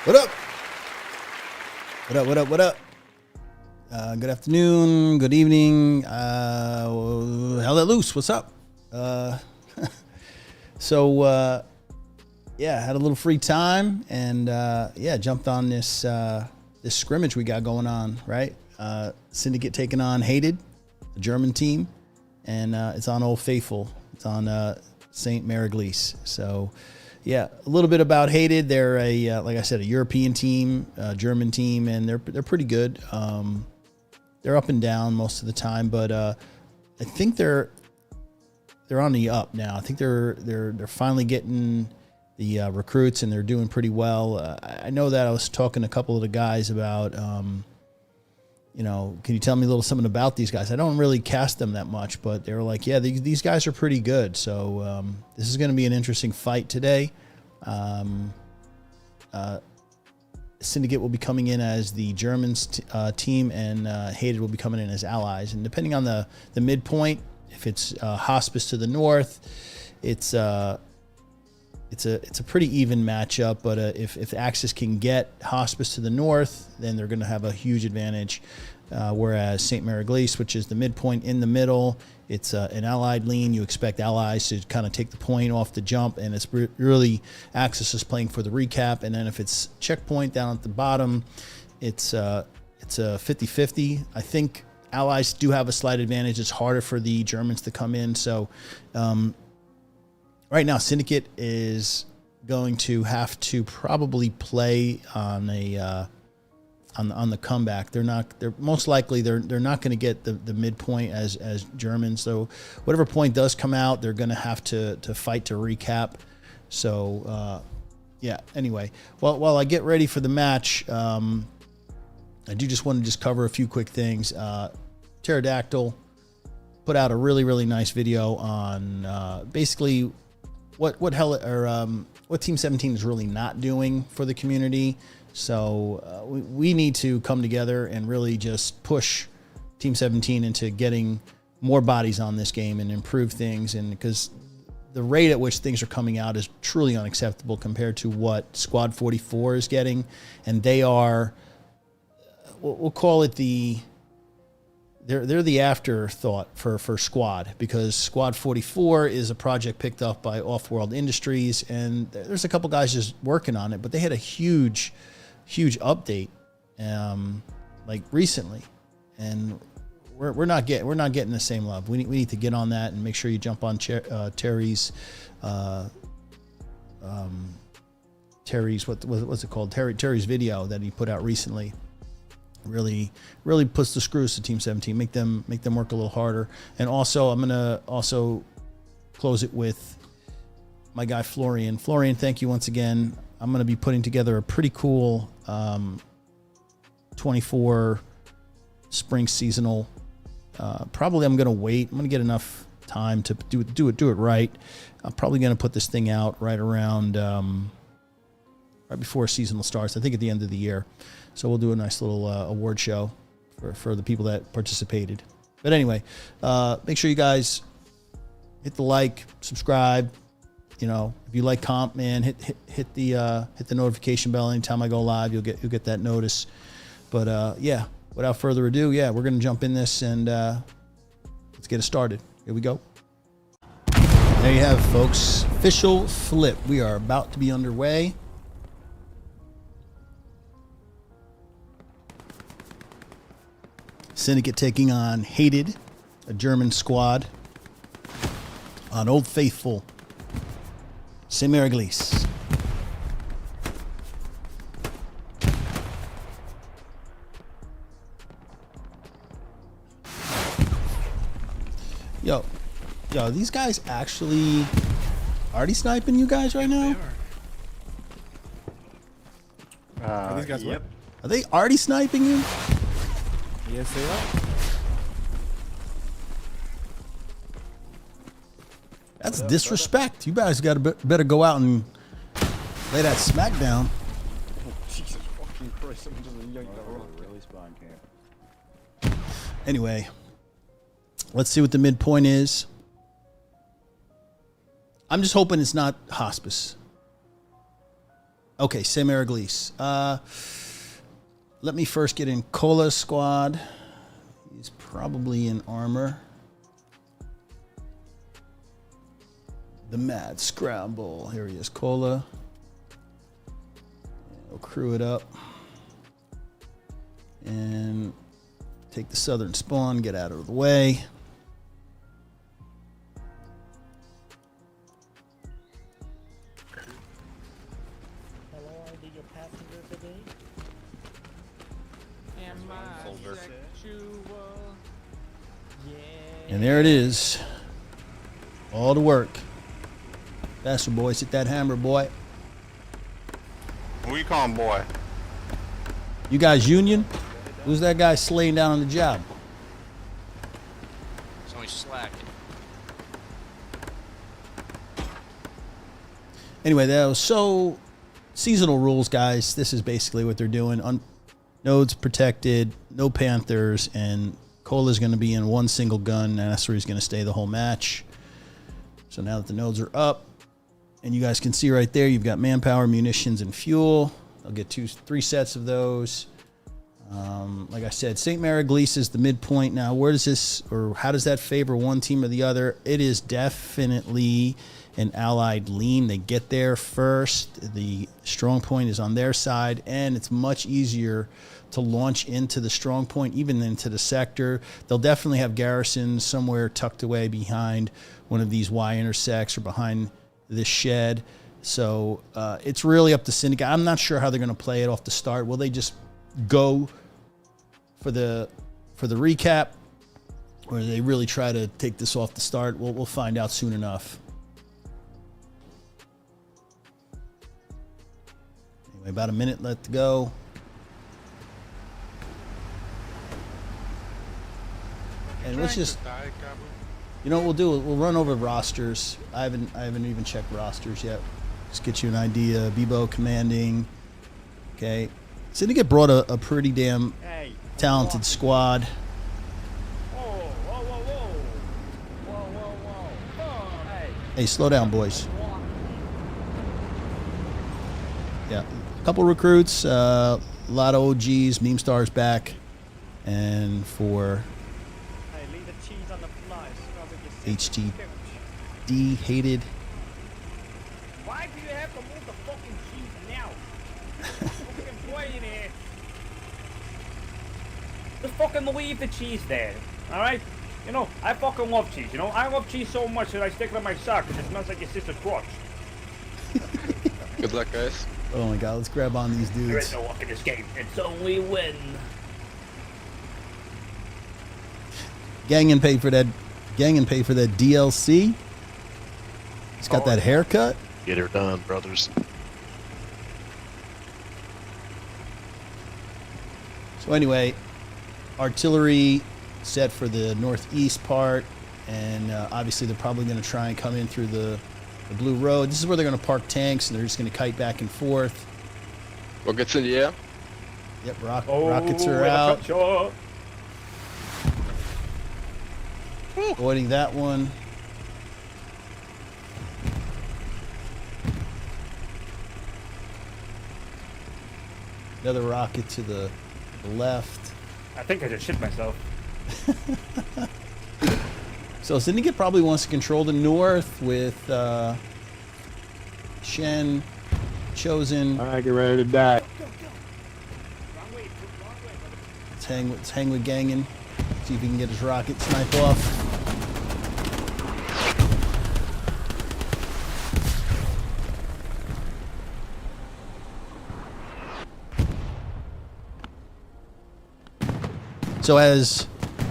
What up? What up, what up, what up? Good afternoon, good evening. Hell let loose, what's up? Yeah, had a little free time and yeah, jumped on this this scrimmage we got going on, right? Syndicate taking on Haiited, the German team, and it's on Old Faithful. It's on Sainte-Mère-Église. So yeah, a little bit about Haiited. They're a like I said, a European team, German team, and they're pretty good. They're up and down most of the time, but I think they're on the up now. I think they're finally getting the recruits, and they're doing pretty well. I know that I was talking to a couple of the guys about, you know, can you tell me a little something about these guys? I don't really cast them that much, but they were like, yeah, these guys are pretty good. So this is going to be an interesting fight today. Syndicate will be coming in as the Germans team, and Haiited will be coming in as allies. And depending on the midpoint, if it's hospice to the north, it's a pretty even matchup. But if Axis can get hospice to the north, then they're going to have a huge advantage. Whereas Sainte-Mère-Église, which is the midpoint in the middle, it's an allied lean. You expect allies to kind of take the point off the jump, and it's really Axis is playing for the recap. And then if it's checkpoint down at the bottom, it's a 50-50. I think allies do have a slight advantage. It's harder for the Germans to come in. So right now, Syndicate is going to have to probably play on a on the comeback. They're most likely they're not going to get the midpoint as Germans. So whatever point does come out, they're going to have to fight to recap. So yeah. Anyway, while I get ready for the match, I do just want to just cover a few quick things. Pterodactyl put out a really nice video on basically what Team 17 is really not doing for the community. So we need to come together and really just push Team 17 into getting more bodies on this game and improve things. And because the rate at which things are coming out is truly unacceptable compared to what Squad 44 is getting. And they are, we'll call it they're the afterthought for Squad, because Squad 44 is a project picked up by Off-World Industries, and there's a couple guys just working on it, but they had a huge update like recently, and we're not getting the same love. We need to get on that, and make sure you jump on Terry's what's it called, Terry's video that he put out recently. Really puts the screws to Team 17, make them work a little harder. And also, I'm gonna also close it with my guy Florian. Florian, thank you once again. I'm gonna be putting together a pretty cool 24 spring seasonal. Probably I'm gonna wait. I'm gonna get enough time to do it right. I'm probably gonna put this thing out right around right before seasonal starts. I think at the end of the year. So we'll do a nice little award show for the people that participated. But anyway, make sure you guys hit the like, subscribe. You know, if you like comp, man, hit the notification bell anytime I go live. You'll get that notice. But yeah, without further ado, yeah, we're gonna jump in this and let's get it started. Here we go. There you have it, folks. Official flip. We are about to be underway. Syndicate taking on Haiited, a German squad, on Old Faithful, Sainte-Mère-Église. Yo, these guys actually already sniping you guys right now? Are these guys Yep. what? Are they already sniping you? Yes, they are. That's disrespect. You guys got to better go out and lay that smack down. Oh, Jesus fucking Christ, someone just yanked that rock. Really spawn camp. Anyway, let's see what the midpoint is. I'm just hoping it's not hospice. Okay, Sainte-Mère-Église. Let me first get in Cola's squad. He's probably in armor. The Mad Scramble. Here he is, Cola. We'll crew it up. And take the southern spawn, get out of the way. Hello, I'll be your passenger today. And there it is. All the work. Faster, boys. Hit that hammer, boy. Who you calling boy? You guys union? Who's that guy slaying down on the job? It's only slacking. Anyway, that was so seasonal rules, guys. This is basically what they're doing. Nodes protected, no Panthers, and Cola's going to be in one single gun, and that's where he's going to stay the whole match. So now that the nodes are up, and you guys can see right there, you've got manpower, munitions, and fuel. I'll get 3 sets of those. Like I said, Sainte-Mère-Église is the midpoint. Now, where does this, or how does that favor one team or the other? It is definitely an allied lean. They get there first. The strong point is on their side, and it's much easier to launch into the strong point, even into the sector. They'll definitely have garrisons somewhere tucked away behind one of these Y intersects or behind this shed. So it's really up to Syndicate. I'm not sure how they're going to play it off the start. Will they just go for the recap, or do they really try to take this off the start? We'll find out soon enough. Anyway, about a minute left to go. And let's just, you know what we'll do? We'll run over rosters. I haven't even checked rosters yet. Just get you an idea. Bebo commanding. Okay. Syndicate brought a pretty damn talented squad. Hey, slow down, boys. Yeah, a couple recruits, a lot of OGs, meme stars back, and for HTD hated. Why do you have to move the fucking cheese now? Fucking boy in here. Just fucking leave the cheese there, alright? You know, I fucking love cheese, you know? I love cheese so much that I stick it in my sock because it smells like your sister's crotch. Good luck, guys. Oh my god, let's grab on these There is dudes. no luck in this game. It's only win. Gang and pay for that DLC. He's got that haircut. Get her done, brothers. So anyway, artillery set for the northeast part, and obviously they're probably going to try and come in through the blue road. This is where they're going to park tanks, and they're just going to kite back and forth. What gets in the air? Yep, rockets are out. Avoiding that one. Another rocket to the left. I think I just shit myself. So Syndicate probably wants to control the north with Shen, Chosen. Alright, get ready to die. Let's hang with Gangan. See if he can get his rocket snipe off. So as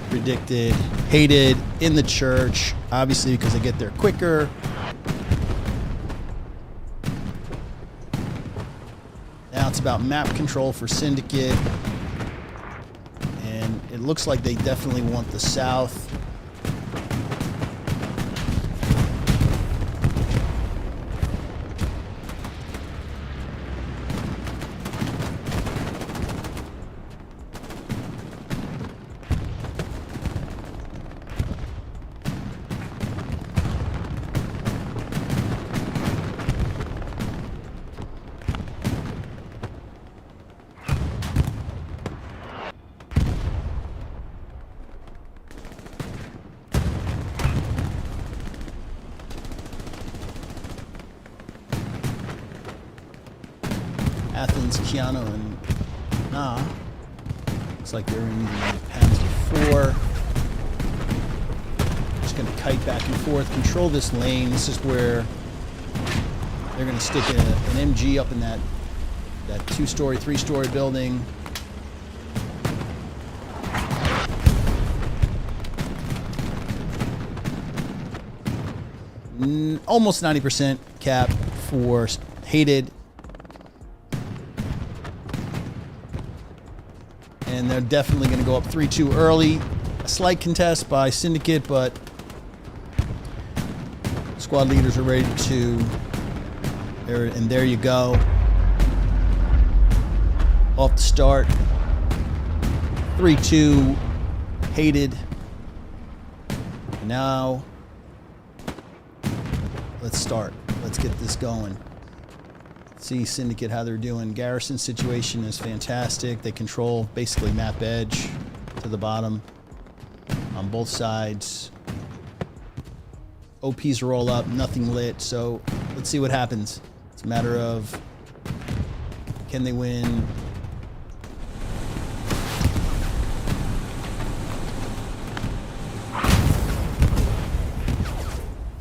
predicted, Haiited in the church, obviously because they get there quicker. Now it's about map control for Syndicate. And it looks like they definitely want the south. Athens, Keanu, and Nah. Looks like they're in the pounds of 4. Just going to kite back and forth, control this lane. This is where they're going to stick an MG up in that 2-story, 3-story building. Almost 90% cap for Haiited. And they're definitely going to go up 3-2 early. A slight contest by Syndicate, but squad leaders are ready to... And there you go. Off the start. 3-2 Haiited. Now... let's start. Let's get this going. See Syndicate how they're doing. Garrison situation is fantastic. They control basically map edge to the bottom on both sides. OPs roll up, nothing lit. So let's see what happens. It's a matter of can they win?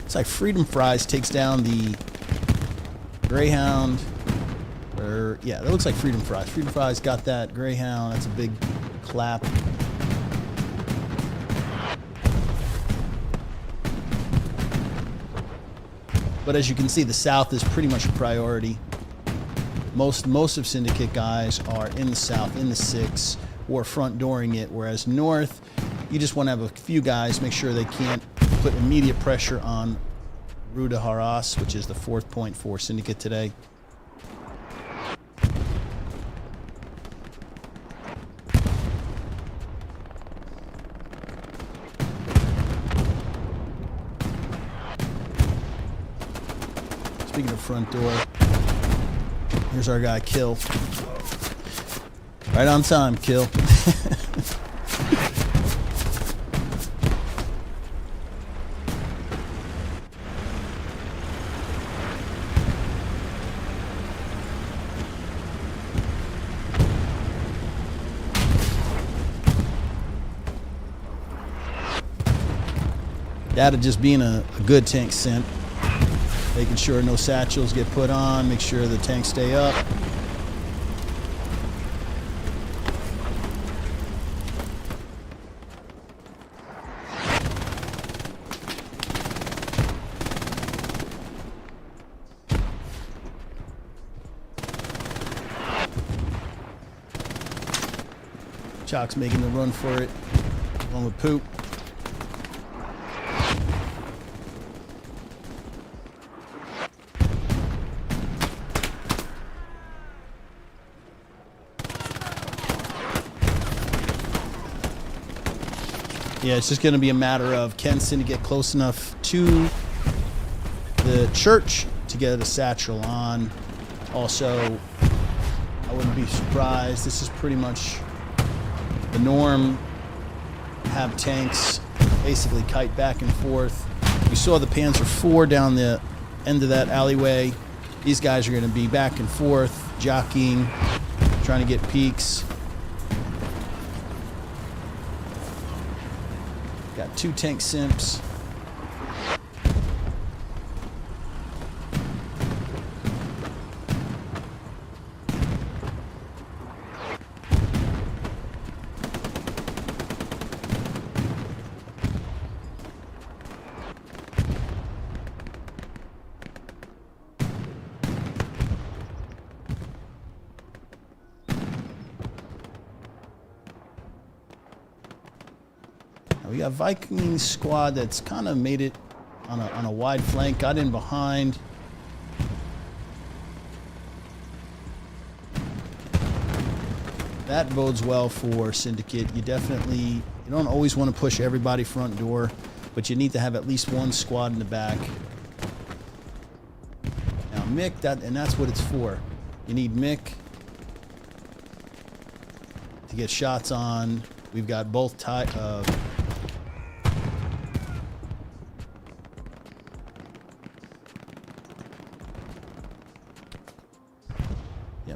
It's like Freedom Fries takes down the Greyhound. Or, yeah, that looks like Freedom Fries. Freedom Fries got that Greyhound. That's a big clap. But as you can see, the south is pretty much a priority. Most of Syndicate guys are in the south, in the 6, or front dooring it, whereas north, you just want to have a few guys, make sure they can't put immediate pressure on Ruda Haras, which is the 4th point for Syndicate today. Speaking of front door, here's our guy, Kill. Right on time, Kill. That of just being a good tank simp. Making sure no satchels get put on, make sure the tanks stay up. Chalk's making the run for it, along with Poop. Yeah, it's just going to be a matter of can Syndicate get close enough to the church to get a satchel on. Also, I wouldn't be surprised. This is pretty much the norm. Have tanks basically kite back and forth. We saw the Panzer IV down the end of that alleyway. These guys are going to be back and forth, jockeying, trying to get peaks. Got 2 tank simps. We got Viking squad that's kind of made it on a wide flank, got in behind. That bodes well for Syndicate. You don't always want to push everybody front door, but you need to have at least one squad in the back. Now Mick, that's what it's for. You need Mick to get shots on. We've got both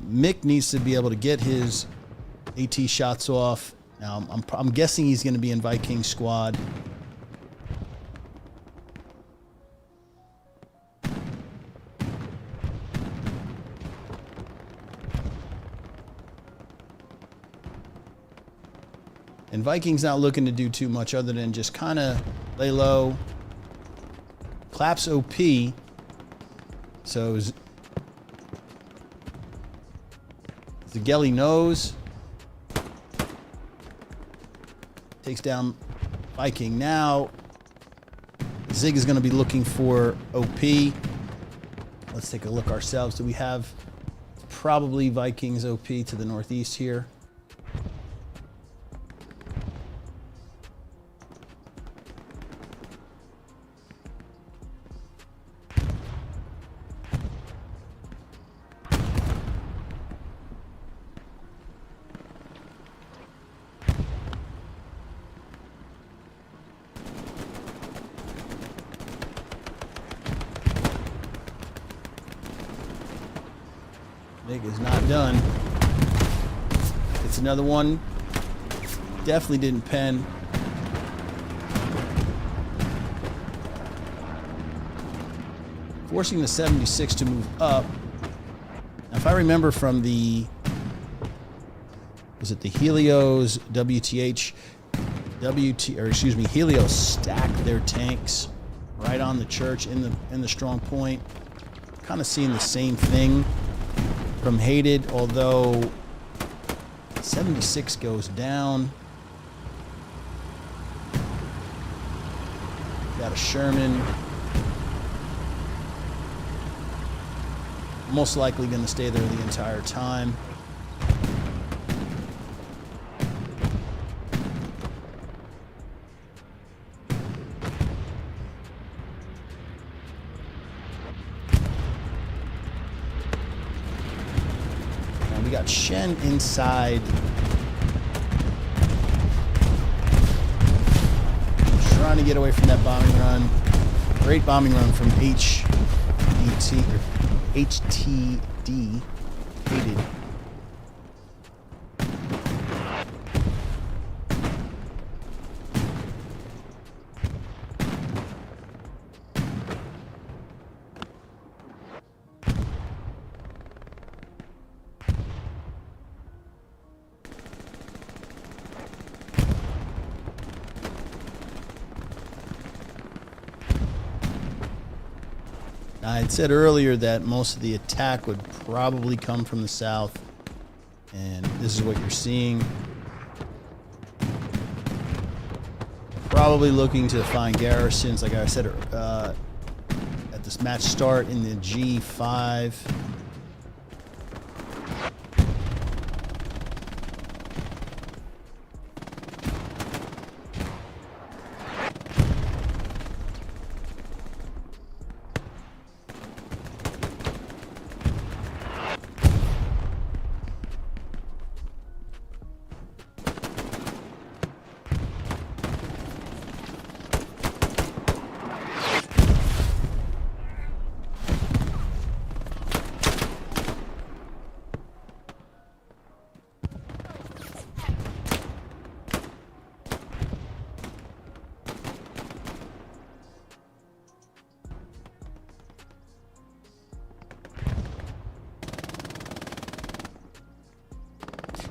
Mick needs to be able to get his AT shots off. Now, I'm guessing he's going to be in Viking squad. And Viking's not looking to do too much other than just kind of lay low. Claps OP. So Zageli knows. Takes down Viking. Now Zig is going to be looking for OP. Let's take a look ourselves. Do we have probably Vikings OP to the northeast here? Nick is not done. It's another one. Definitely didn't pen. Forcing the 76 to move up. Now, if I remember from the, was it the Helios, Helios stacked their tanks right on the church in the strong point. Kind of seeing the same thing from Haiited, although 76 goes down. Got a Sherman. Most likely going to stay there the entire time. We got Shen inside. Trying to get away from that bombing run. Great bombing run from HTD. Haiited. I had said earlier that most of the attack would probably come from the south, and this is what you're seeing. Probably looking to find garrisons, like I said at this match start in the G5.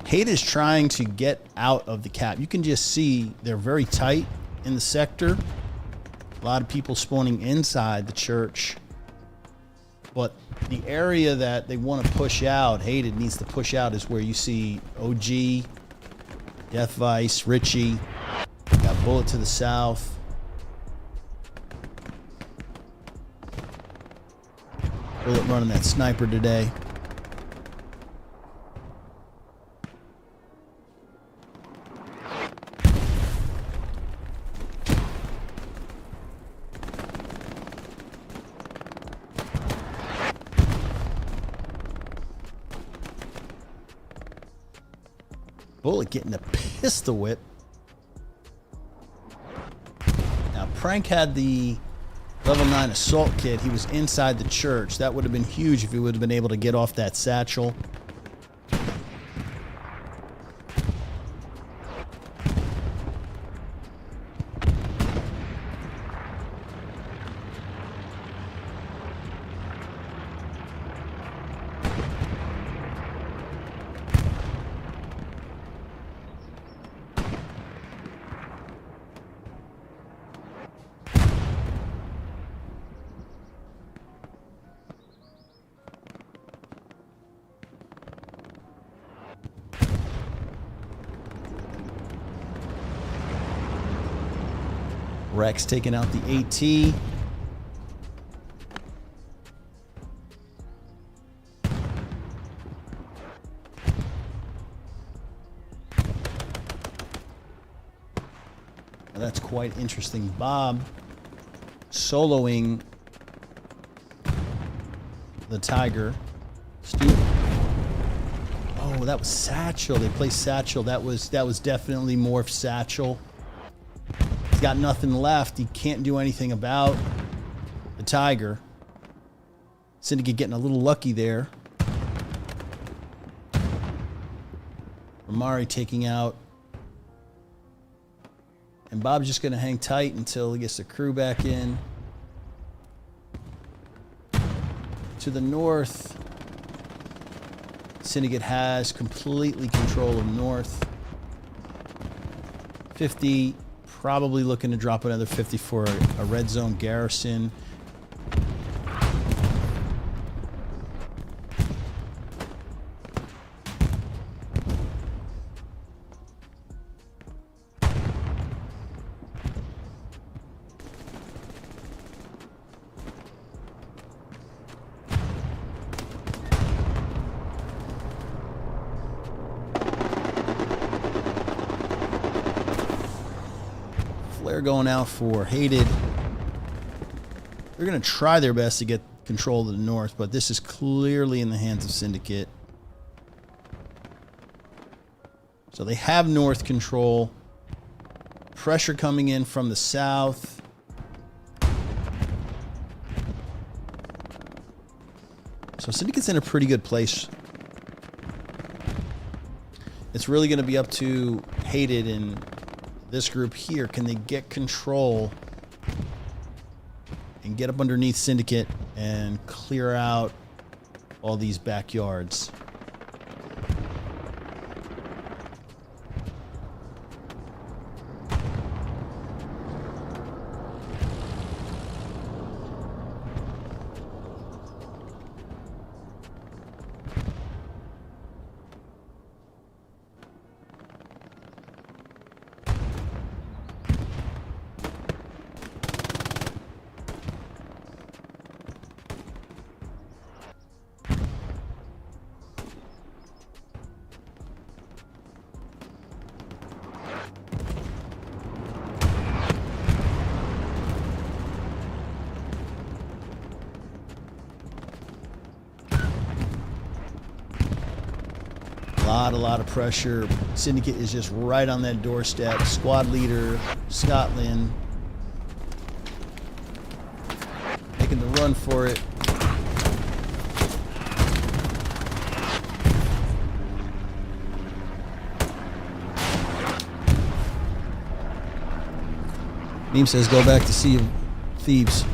Haiited is trying to get out of the cap. You can just see they're very tight in the sector. A lot of people spawning inside the church. But the area that they want to push out, Haiited needs to push out, is where you see OG, Death Vice, Richie. Got Bullet to the south. Bullet running that sniper today. Bullet getting a pistol whip. Now, Prank had the level 9 assault kit. He was inside the church. That would have been huge if he would have been able to get off that satchel. Rex taking out the AT. Now that's quite interesting. Bob soloing the Tiger. Stu. Oh, that was Satchel. They play Satchel. That was definitely Morph Satchel. He's got nothing left. He can't do anything about the Tiger. Syndicate getting a little lucky there. Ramari taking out. And Bob's just going to hang tight until he gets the crew back in. To the north, Syndicate has completely control of north. 50, probably looking to drop another 50 for a red zone garrison. Flare going out for Haiited. They're going to try their best to get control of the north, but this is clearly in the hands of Syndicate. So they have north control. Pressure coming in from the south. So Syndicate's in a pretty good place. It's really going to be up to Haiited and this group here. Can they get control and get up underneath Syndicate and clear out all these backyards? A lot of pressure. Syndicate is just right on that doorstep. Squad leader, Scotland, making the run for it. Meme says, go back to Sea of Thieves.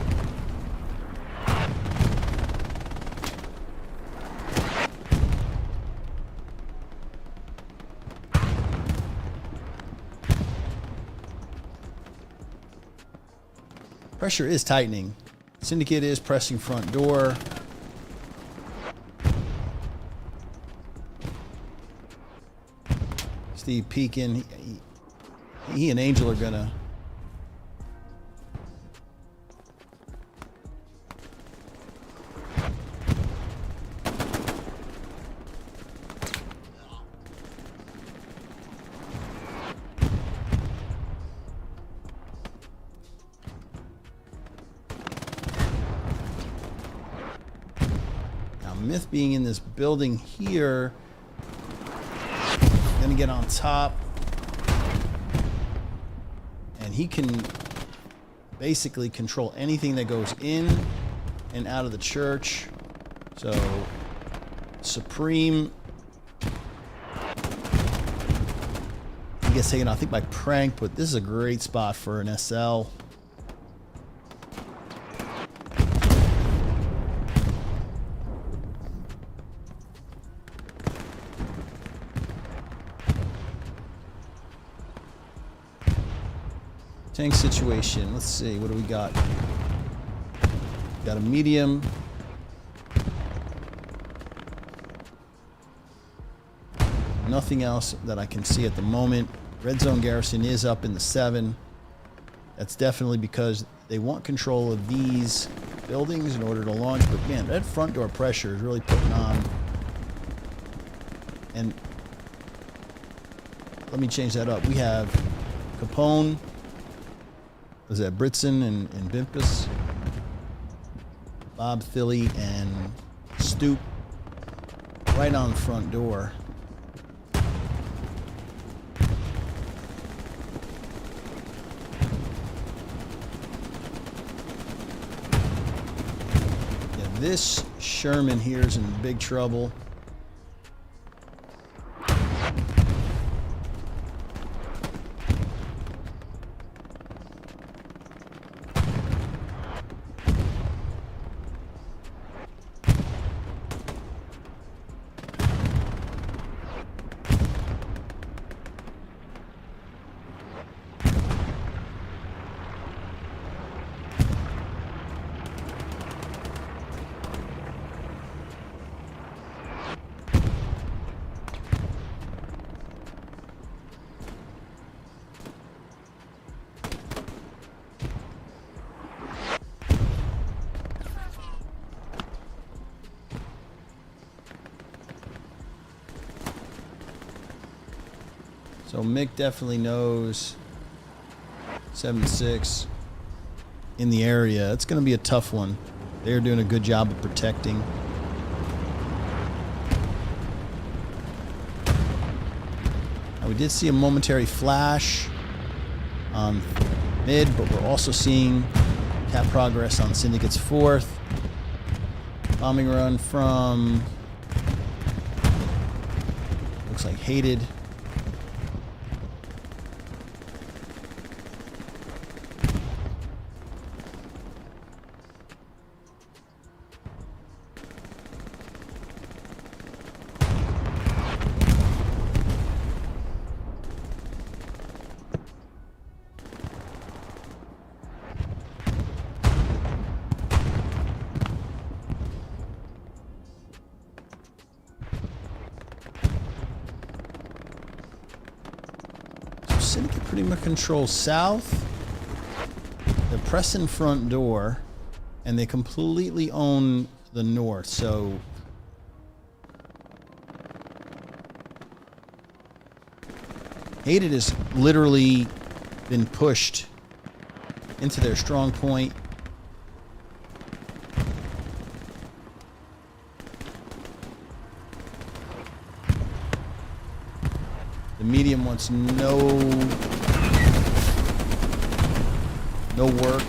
Pressure is tightening. Syndicate is pressing front door. Steve peeking. He and Angel are gonna. Myth being in this building here, gonna get on top, and he can basically control anything that goes in and out of the church. So Supreme, he gets taken, I think, by Prank, but this is a great spot for an SL. Tank situation. Let's see. What do we got? Got a medium. Nothing else that I can see at the moment. Red zone garrison is up in the 7. That's definitely because they want control of these buildings in order to launch. But man, that front door pressure is really putting on. And let me change that up. We have Capone. Was that Britson and Bimpus? Bob, Philly, and Stoop right on the front door. Yeah, this Sherman here is in big trouble. So Mick definitely knows 7-6 in the area. It's going to be a tough one. They're doing a good job of protecting. Now, we did see a momentary flash on mid, but we're also seeing cap progress on Syndicate's 4th. Bombing run from, looks like Haiited. Syndicate pretty much controls south. They're pressing front door, and they completely own the north. So Haiited has literally been pushed into their strong point. The medium wants no work.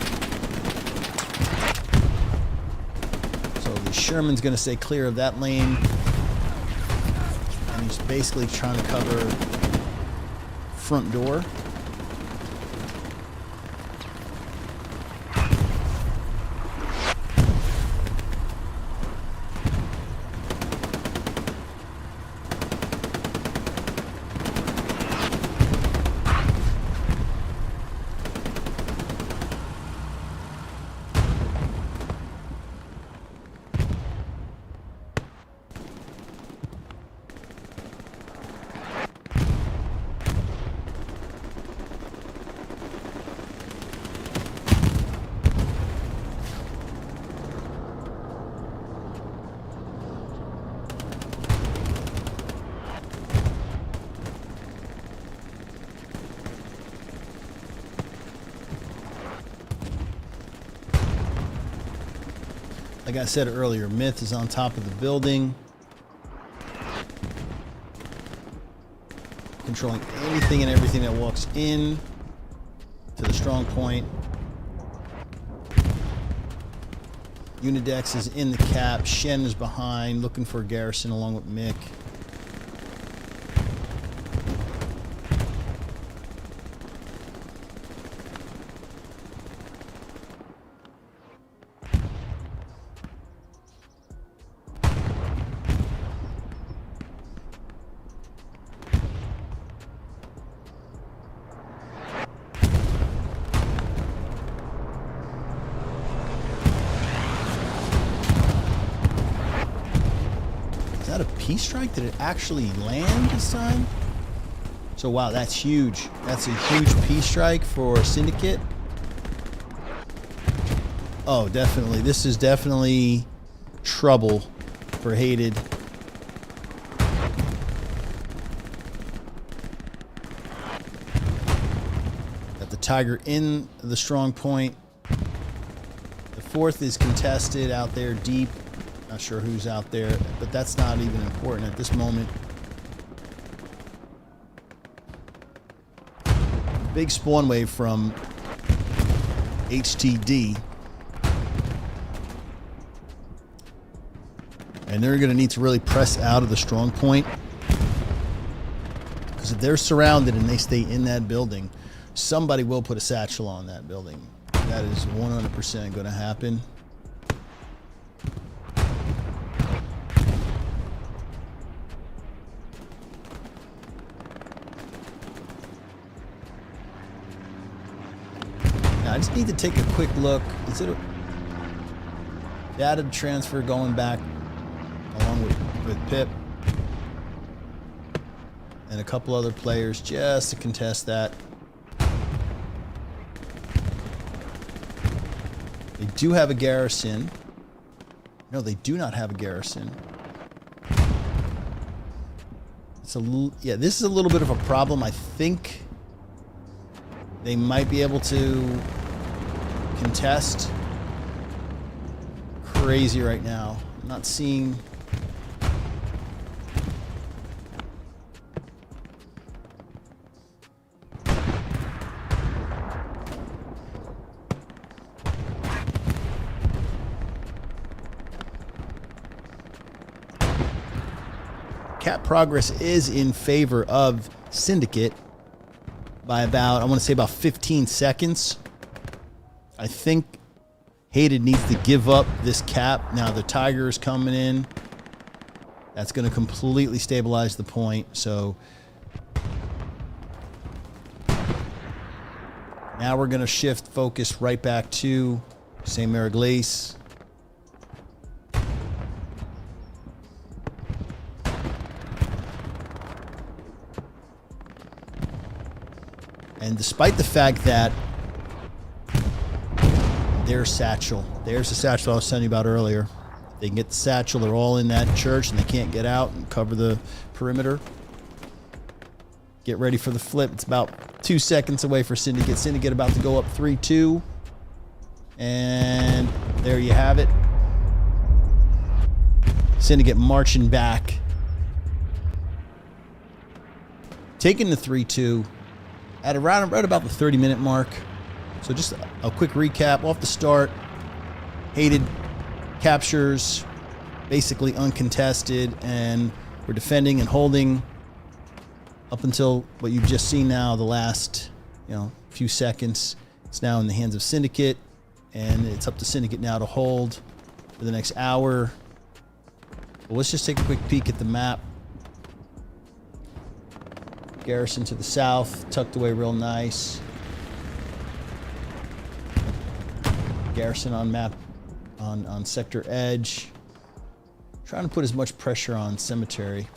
So the Sherman's going to stay clear of that lane. And he's basically trying to cover front door. Like I said earlier, Myth is on top of the building, controlling anything and everything that walks in to the strong point. Unidex is in the cap. Shen is behind, looking for Garrison along with Mick. Is that a peace strike? Did it actually land this time? So wow, that's huge. That's a huge peace strike for Syndicate. Oh, definitely. This is definitely trouble for Haiited. Got the Tiger in the strong point. The 4th is contested out there deep. Not sure who's out there, but that's not even important at this moment. Big spawn wave from HTD. And they're going to need to really press out of the strong point. Because if they're surrounded and they stay in that building, somebody will put a satchel on that building. That is 100% going to happen. Now, I just need to take a quick look. Is it a data transfer going back along with Pip and a couple other players just to contest that? They do have a garrison. No, they do not have a garrison. It's a yeah, this is a little bit of a problem. I think they might be able to contest. Crazy right now. I'm not seeing. Cap progress is in favor of Syndicate by about, I want to say about 15 seconds. I think Haiited needs to give up this cap. Now the Tiger is coming in. That's going to completely stabilize the point. So now we're going to shift focus right back to Sainte-Mère-Église. And despite the fact that there's satchel, there's the satchel I was telling you about earlier. They can get the satchel, they're all in that church and they can't get out and cover the perimeter. Get ready for the flip. It's about 2 seconds away for Syndicate. Syndicate about to go up 3-2. And there you have it. Syndicate marching back. Taking the 3-2. At around right about the 30-minute mark. So just a quick recap off the start. Haiited captures, basically uncontested, and we're defending and holding up until what you've just seen now, the last few seconds. It's now in the hands of Syndicate, and it's up to Syndicate now to hold for the next hour. But let's just take a quick peek at the map. Garrison to the south, tucked away real nice. Garrison on map, on sector edge. Trying to put as much pressure on cemetery.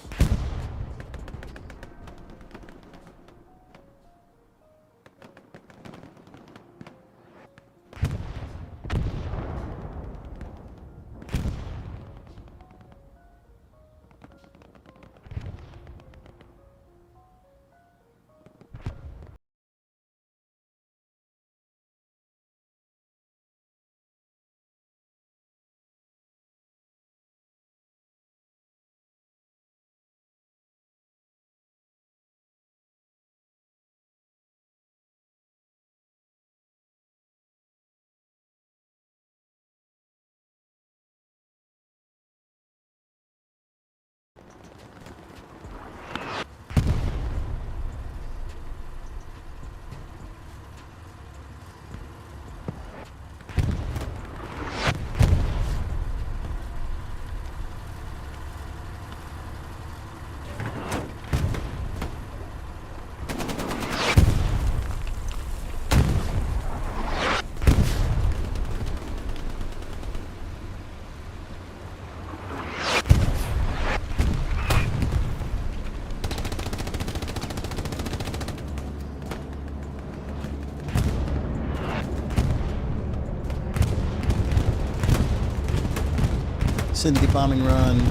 Syndicate bombing run.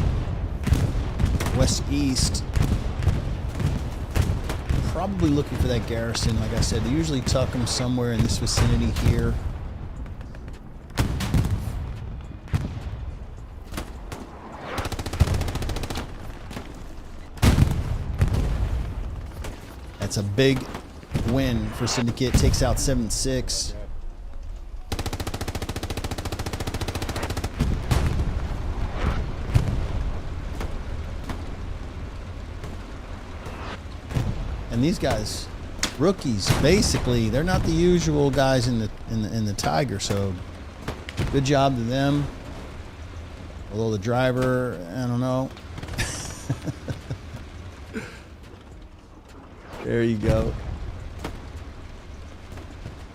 West-east. Probably looking for that garrison. Like I said, they usually tuck them somewhere in this vicinity here. That's a big win for Syndicate. Takes out 7-6. And these guys, rookies, basically, they're not the usual guys in the Tiger. So, good job to them. Although the driver, I don't know. There you go.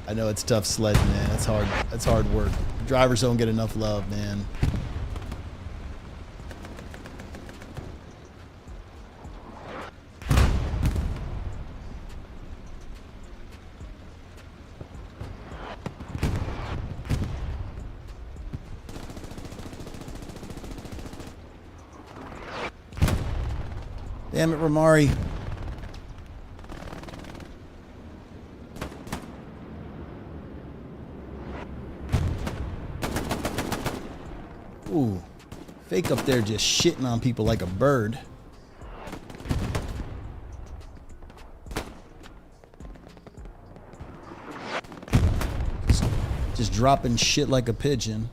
I know it's tough sledding, man. That's hard. That's hard work. Drivers don't get enough love, man. Damn it, Ramari. Ooh, fake up there just shitting on people like a bird. Just dropping shit like a pigeon.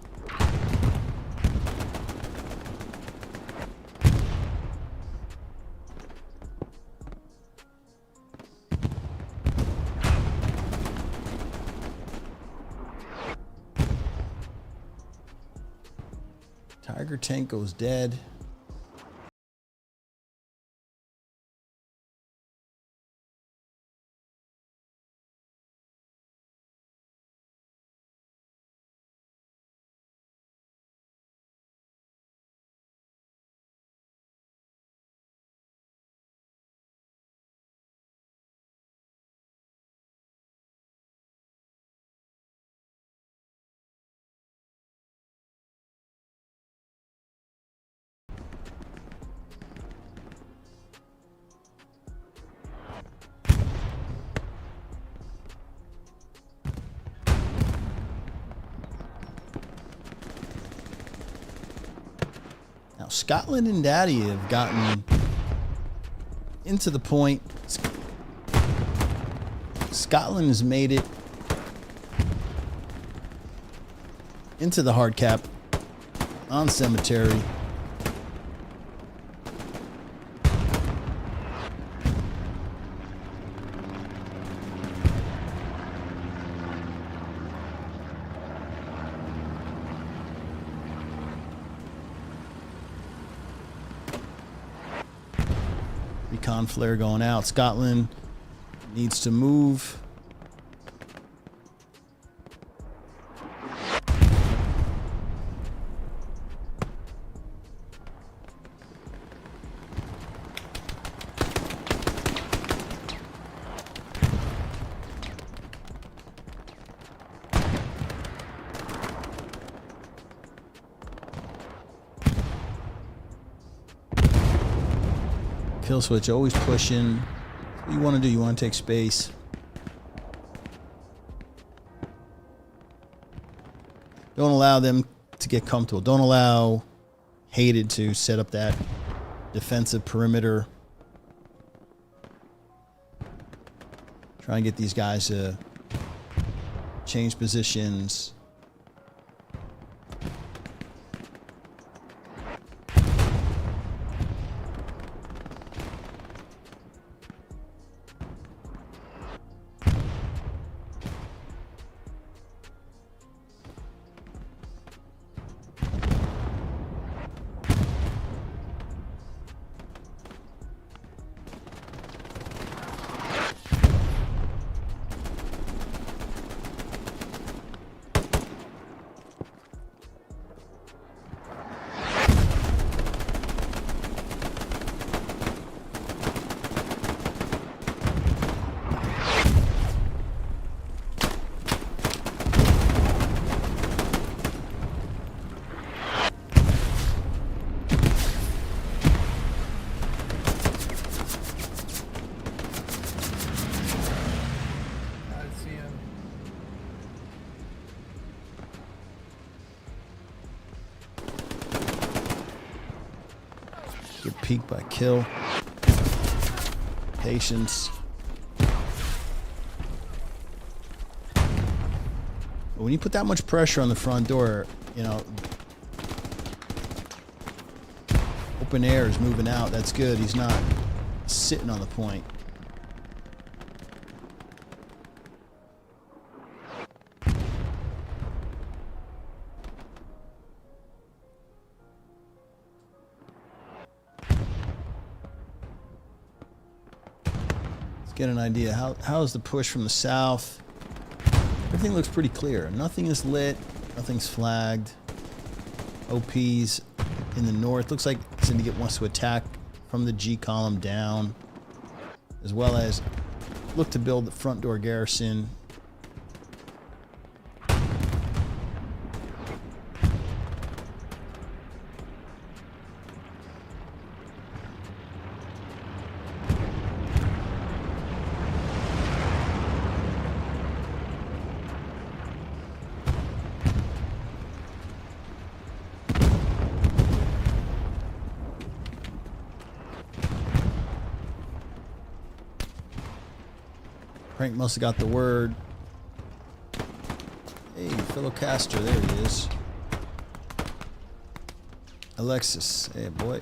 Tiger tank goes dead. Now, Scotland and Daddy have gotten into the point. Scotland has made it into the hard cap on Cemetery. Recon flare going out. Scotland needs to move. Kill switch, always pushing. What you want to do? You want to take space. Don't allow them to get comfortable. Don't allow Haiited to set up that defensive perimeter. Try and get these guys to change positions. Good peek by Kill. Patience. But when you put that much pressure on the front door, you know, open air is moving out. That's good. He's not sitting on the point. Let's get an idea. How is the push from the south? Everything looks pretty clear. Nothing is lit. Nothing's flagged. OPs in the north. Looks like Syndicate wants to attack from the G column down, as well as look to build the front door garrison. Frank must have got the word. Hey, fellow caster, there he is. Alexis, hey boy.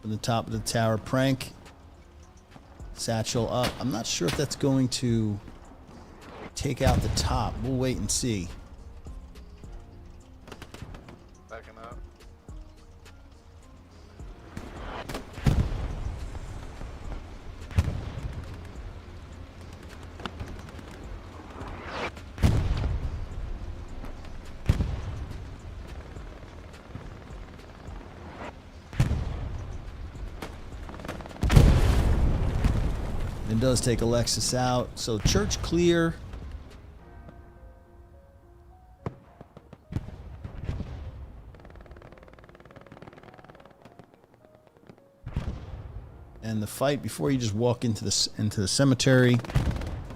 From the top of the tower, Prank. Satchel up. I'm not sure if that's going to take out the top. We'll wait and see. Backing up. It does take Alexis out. So church clear. And the fight before you just walk into the cemetery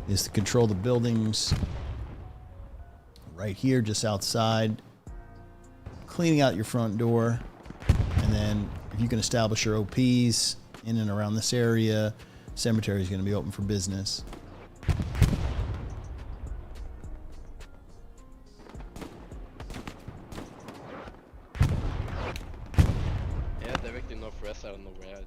is to control the buildings right here, just outside. Cleaning out your front door, and then if you can establish your OPs in and around this area, cemetery is going to be open for business. Yeah, directly northwest. I don't know where.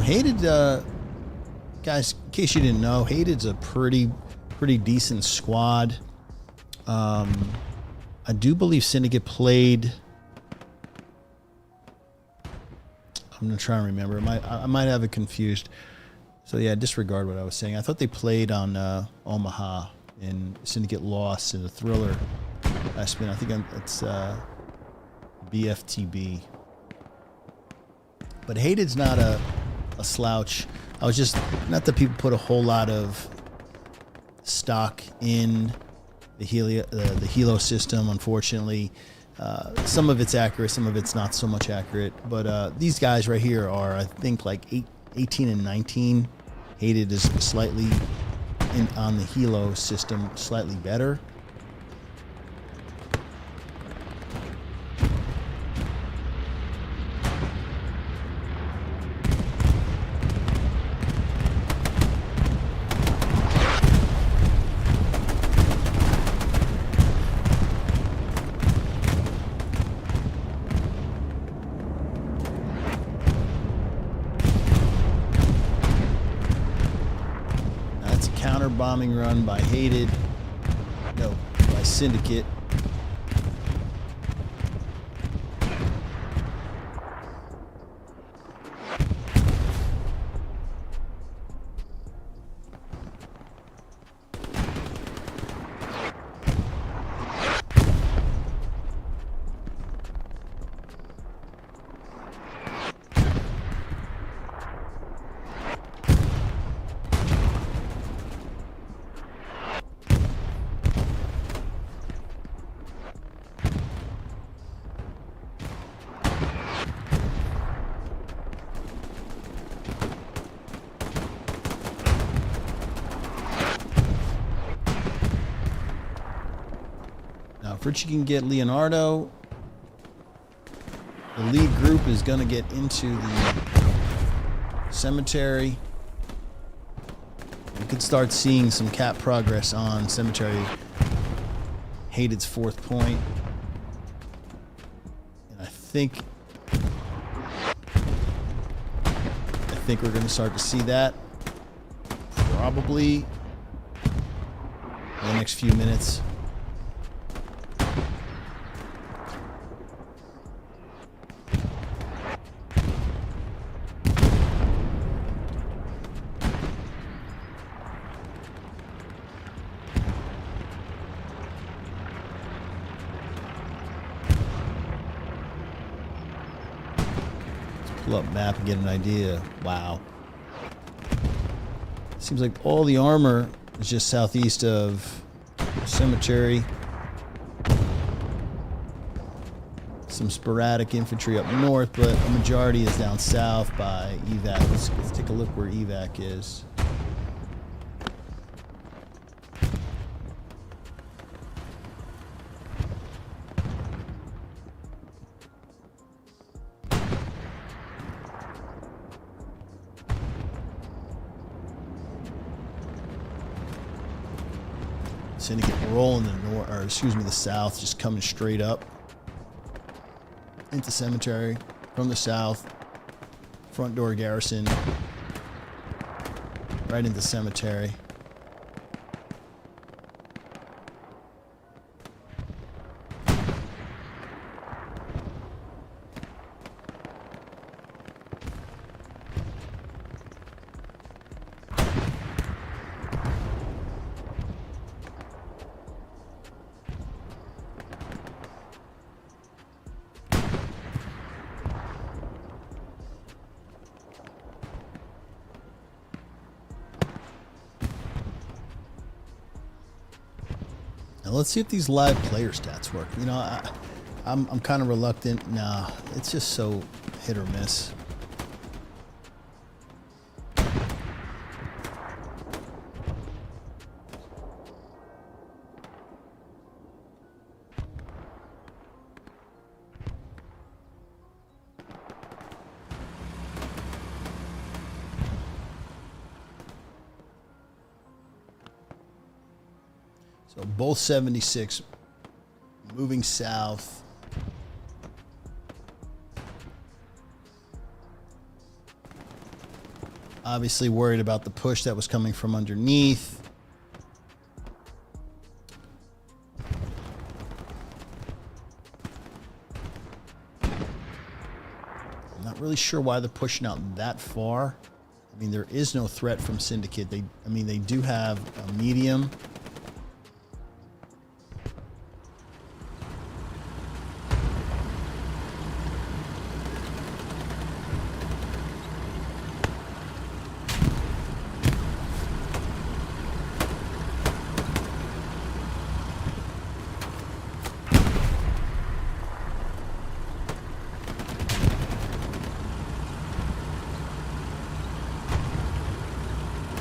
Haiited, guys, in case you didn't know, Haited's a pretty decent squad. I do believe Syndicate played. I'm gonna try and remember. I might have it confused. So yeah, disregard what I was saying. I thought they played on Omaha, and Syndicate lost in a thriller. I think it's BFTB. But Haited's not a slouch. I was just, not that people put a whole lot of stock in the Helo system, unfortunately. Some of it's accurate, some of it's not so much accurate. But these guys right here are, I think, like 18 and 19. Haiited is slightly, on the Helo system, slightly better. Bombing run by Haiited. No, by Syndicate. Now, if Richie can get Leonardo, the lead group is going to get into the cemetery. We could start seeing some cap progress on cemetery. Haited's 4th point. And I think we're going to start to see that probably in the next few minutes. Pull up map and get an idea. Wow. Seems like all the armor is just southeast of cemetery. Some sporadic infantry up north, but a majority is down south by evac. Let's take a look where evac is. Syndicate rolling the north, or excuse me, the south, just coming straight up into cemetery from the south. Front door garrison, right into cemetery. Now let's see if these live player stats work. You know, I'm kind of reluctant. Nah, it's just so hit or miss. So both 76 moving south. Obviously worried about the push that was coming from underneath. I'm not really sure why they're pushing out that far. I mean, there is no threat from Syndicate. They do have a medium.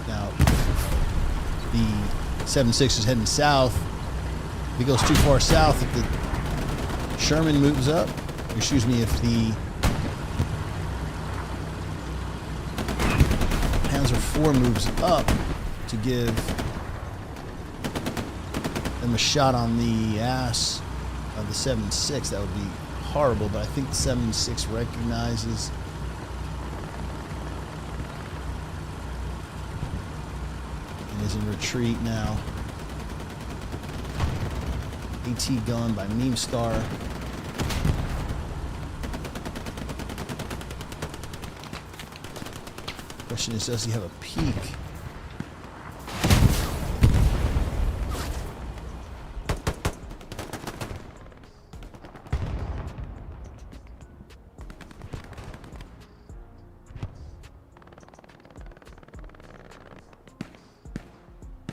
Now, the 7.6 is heading south. If he goes too far south, if the Sherman moves up, excuse me, if the Panzer IV moves up to give them a shot on the ass of the 7.6, that would be horrible, but I think the 7.6 recognizes and is in retreat now. AT gun by Meme Star. Question is, does he have a peak?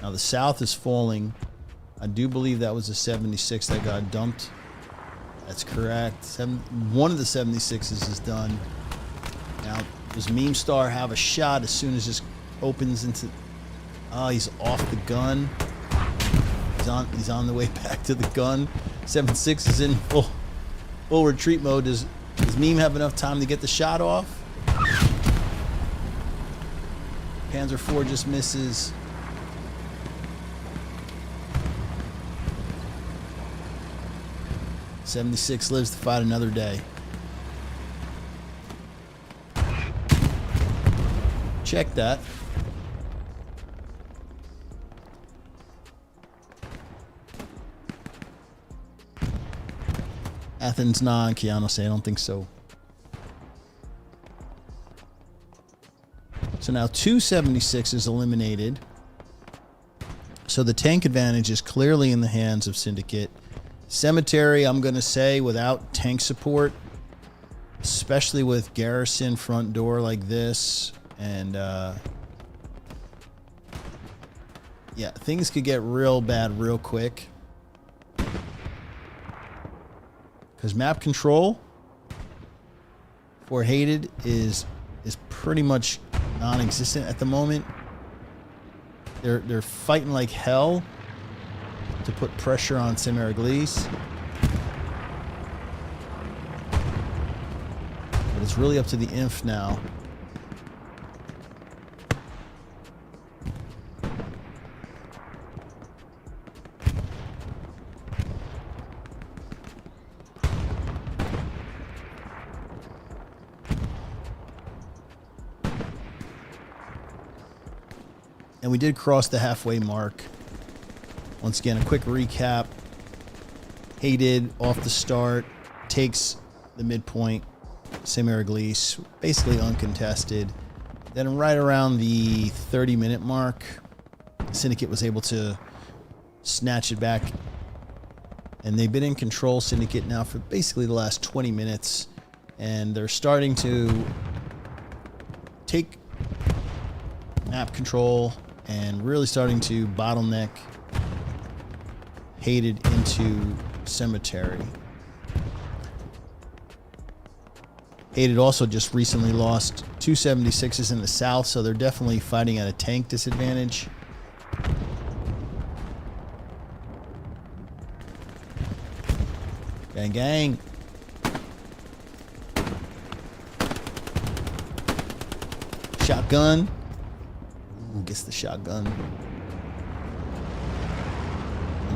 Now the south is falling. I do believe that was a 76 that got dumped. That's correct. One of the 76s is done. Now, does Meme Star have a shot as soon as this opens into... Oh, he's off the gun. He's on the way back to the gun. 76 is in full retreat mode. Does Meme have enough time to get the shot off? Panzer IV just misses. 76 lives to fight another day. Check that. Athens, nah. Keanu say, I don't think so. So now 276 is eliminated. So the tank advantage is clearly in the hands of Syndicate. Cemetery, I'm going to say, without tank support, especially with garrison front door like this, and yeah, things could get real bad real quick. Because map control for Haiited is pretty much non-existent at the moment. They're fighting like hell to put pressure on Sainte-Mère-Église. But it's really up to the inf now. And we did cross the halfway mark. Once again, a quick recap. Haiited off the start, takes the midpoint, Sainte-Mère-Église, basically uncontested. Then right around the 30-minute mark, Syndicate was able to snatch it back. And they've been in control, Syndicate, now for basically the last 20 minutes. And they're starting to take map control and really starting to bottleneck Haiited into Cemetery. Haiited also just recently lost 276s in the south, so they're definitely fighting at a tank disadvantage. Gang, gang. Shotgun. Ooh, gets the shotgun.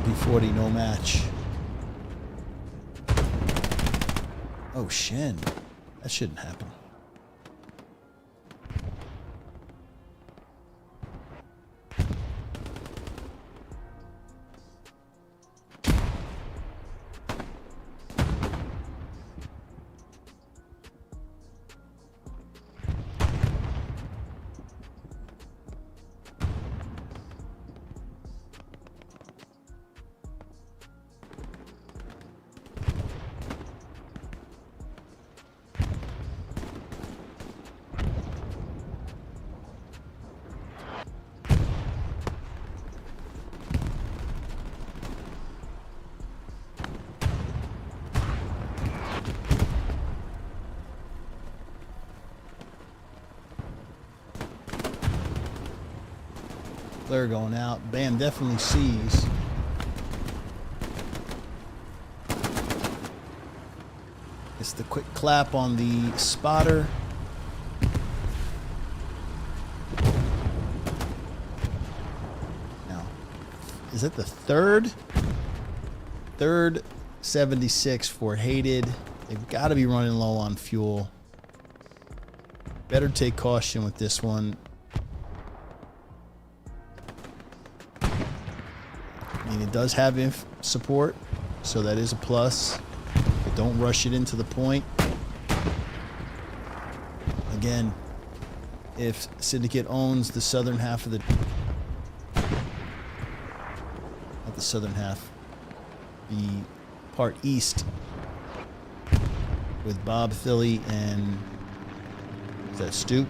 MP40, no match. Oh, Shen. That shouldn't happen. Flare going out. Bam definitely sees. It's the quick clap on the spotter. Now, is it the third? Third 76 for Haiited. They've got to be running low on fuel. Better take caution with this one. I mean, it does have inf support, so that is a plus. But don't rush it into the point. Again, if Syndicate owns the southern half of the... Not the southern half. The part east with Bob, Philly, and... Is that Stoop?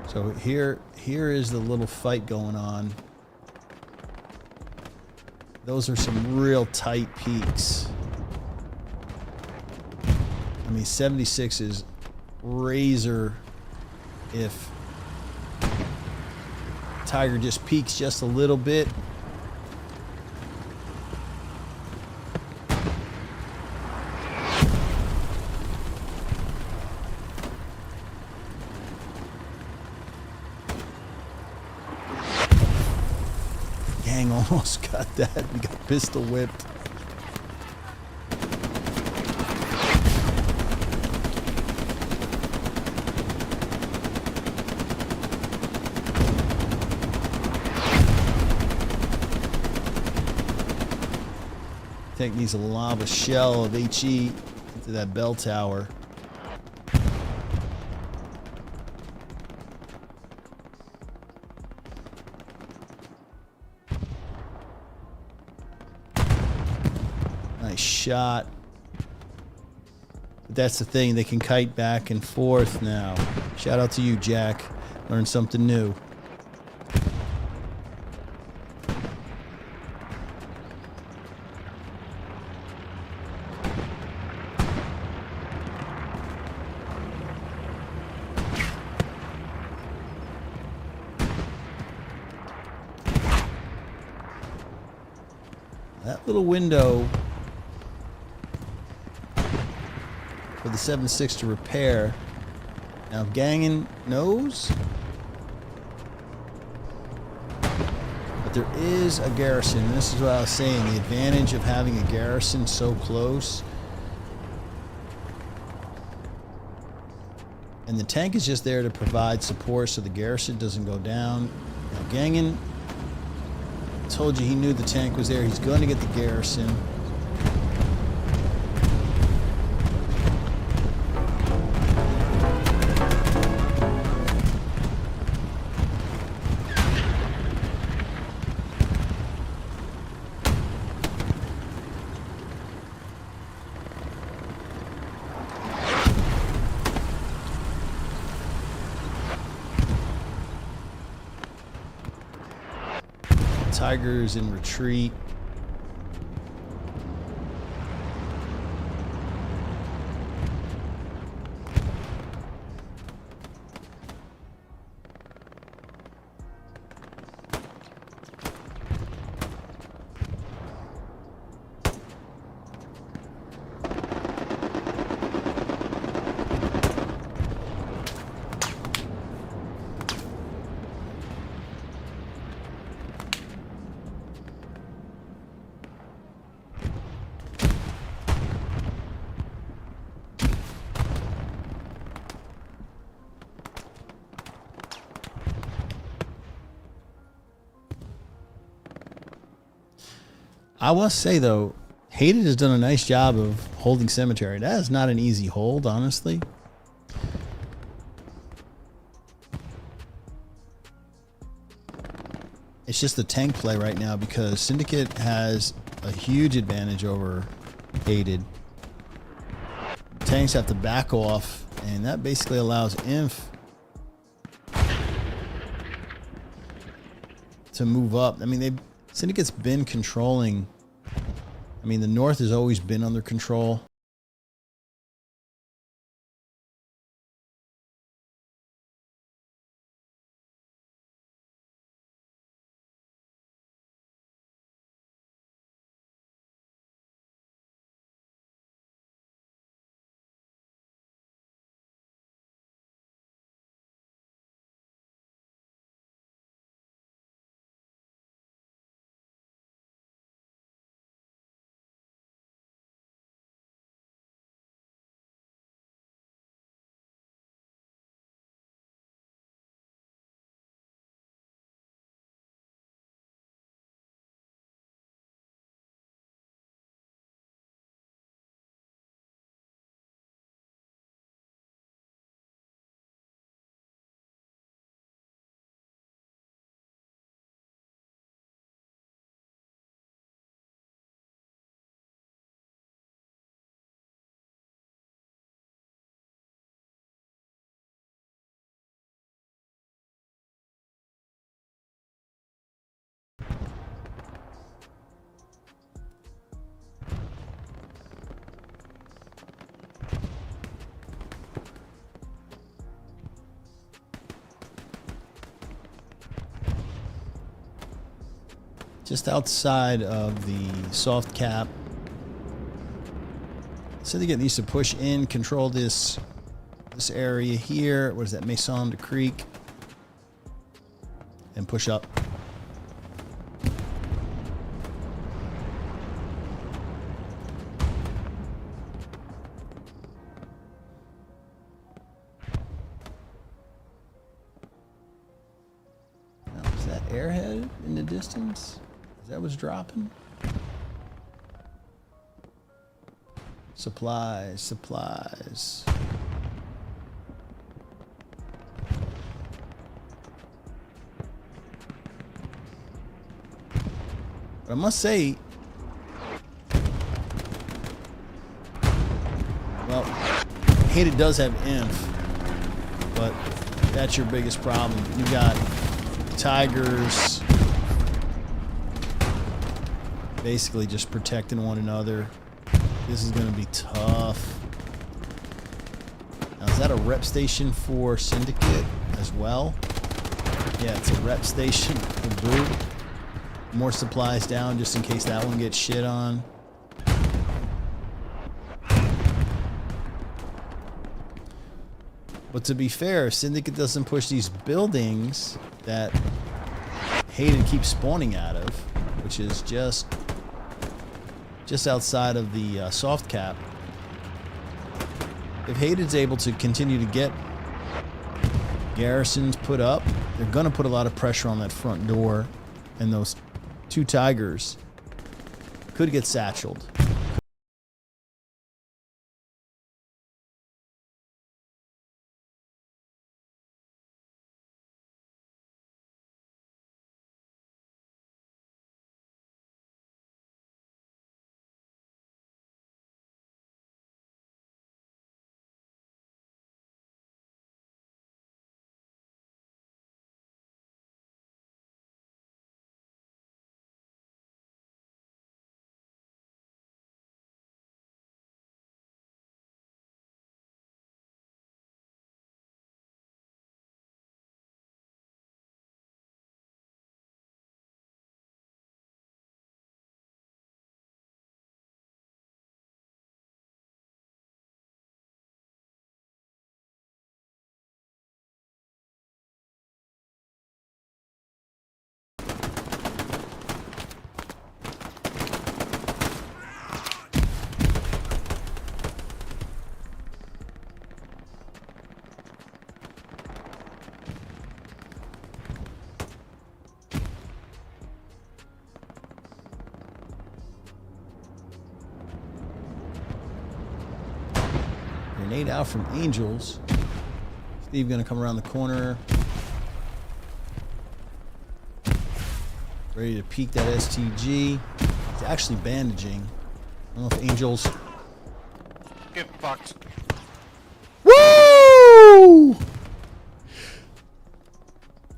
So here is the little fight going on. Those are some real tight peaks. I mean, 76 is razor if Tiger just peaks just a little bit. Gang almost got that. We got pistol whipped. Tank needs to lob a shell of HE into that bell tower. Nice shot. But that's the thing, they can kite back and forth now. Shout out to you, Jack. Learned something new. That little window for the 7.6 to repair. Now, if Gangan knows, but there is a garrison. And this is what I was saying, the advantage of having a garrison so close. And the tank is just there to provide support so the garrison doesn't go down. Now, Gangan told you he knew the tank was there. He's going to get the garrison. Tigers in retreat. I must say, though, Haiited has done a nice job of holding cemetery. That is not an easy hold, honestly. It's just the tank play right now because Syndicate has a huge advantage over Haiited. Tanks have to back off, and that basically allows Inf to move up. I mean, Syndicate's been controlling. I mean, the North has always been under control. just outside of the soft cap. Syndicate needs to push in, control this area here. What is that? Maison de Creek. And push up. Now, is that airhead in the distance? Is that what's dropping? Supplies, supplies. But I must say, well, Haiited does have inf, but that's your biggest problem. You got tigers basically just protecting one another. This is going to be tough. Now, is that a rep station for Syndicate as well? Yeah, it's a rep station for Blue. More supplies down just in case that one gets shit on. But to be fair, Syndicate doesn't push these buildings that Haiited keeps spawning out of, which is just outside of the soft cap. If Haited's able to continue to get garrisons put up, they're going to put a lot of pressure on that front door, and those two tigers could get satcheled. Grenade out from Angels. Steve gonna come around the corner. Ready to peek that STG. He's actually bandaging. I don't know if Angels... Get fucked. Woo!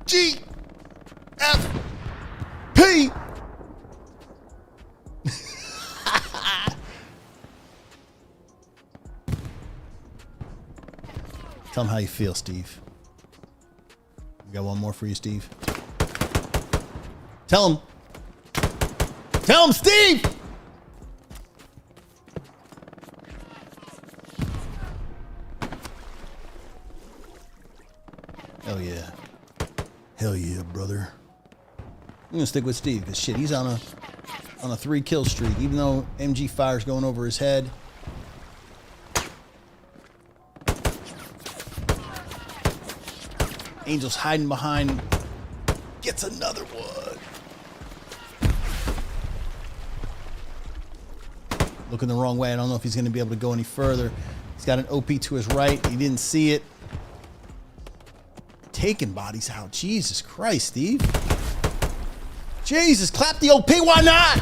G F P. Tell him how you feel, Steve. We got one more for you, Steve. Tell him. Tell him, Steve! Hell yeah. Hell yeah, brother. I'm gonna stick with Steve, because shit, he's on a 3-kill streak, even though MG fire's going over his head. Angel's hiding behind. Gets another one. Looking the wrong way. I don't know if he's going to be able to go any further. He's got an OP to his right. He didn't see it. Taking bodies out. Jesus Christ, Steve. Jesus, clap the OP. Why not?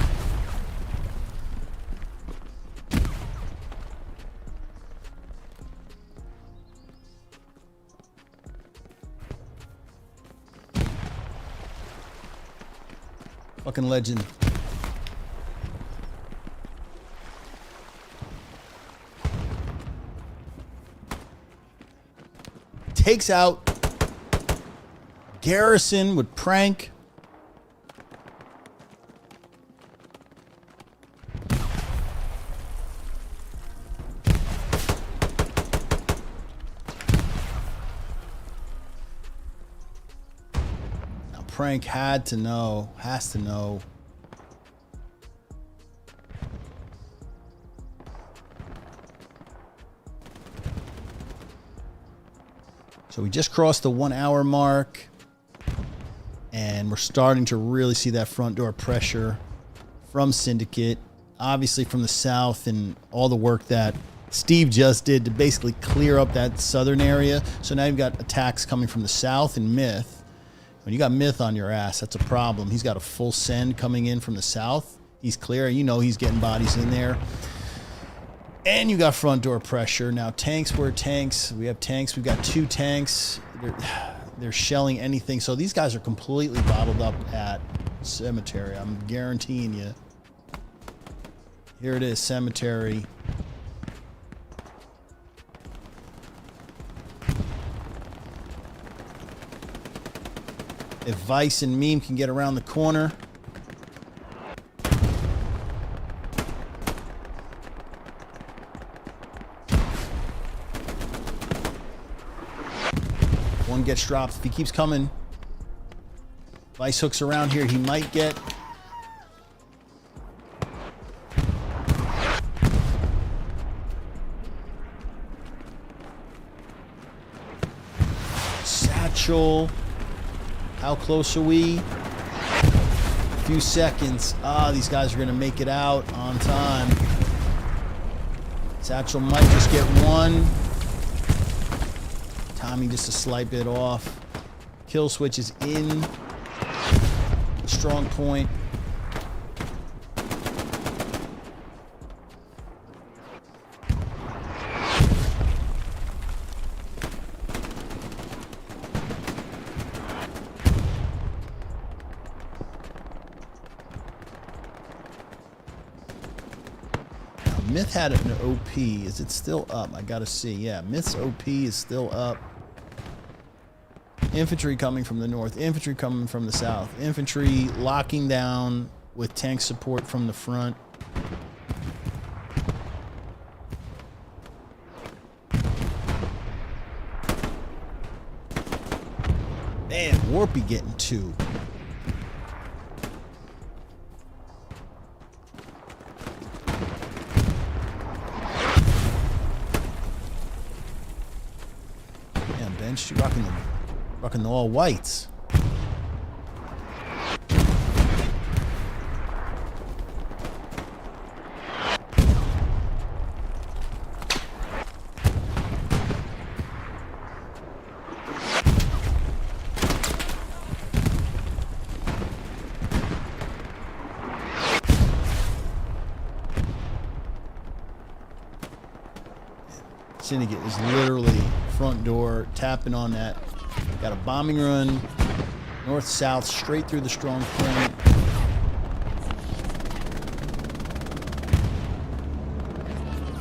Fucking legend. Takes out Garrison with prank. Prank had to know, has to know. So we just crossed the 1 hour mark, and we're starting to really see that front door pressure from Syndicate, obviously from the south, and all the work that Steve just did to basically clear up that southern area. So now you've got attacks coming from the south and Myth. When you got Myth on your ass, that's a problem. He's got a full send coming in from the south. He's clear. You know he's getting bodies in there. And you got front door pressure. Now tanks, we're tanks. We have tanks. We've got 2 tanks. They're shelling anything. So these guys are completely bottled up at Cemetery. I'm guaranteeing you. Here it is, Cemetery. If Vice and Meme can get around the corner. One gets dropped. If he keeps coming, Vice hooks around here. He might get... Satchel. How close are we? A few seconds. Ah, these guys are going to make it out on time. Satchel might just get one. Timing just a slight bit off. Kill switch is in. The strong point. Myth had an OP. Is it still up? I gotta see. Yeah, Myth's OP is still up. Infantry coming from the north. Infantry coming from the south. Infantry locking down with tank support from the front. Man, Warpy getting 2. She's rocking the all whites. Syndicate is literally front door tapping on that. Got a bombing run north south straight through the strong point.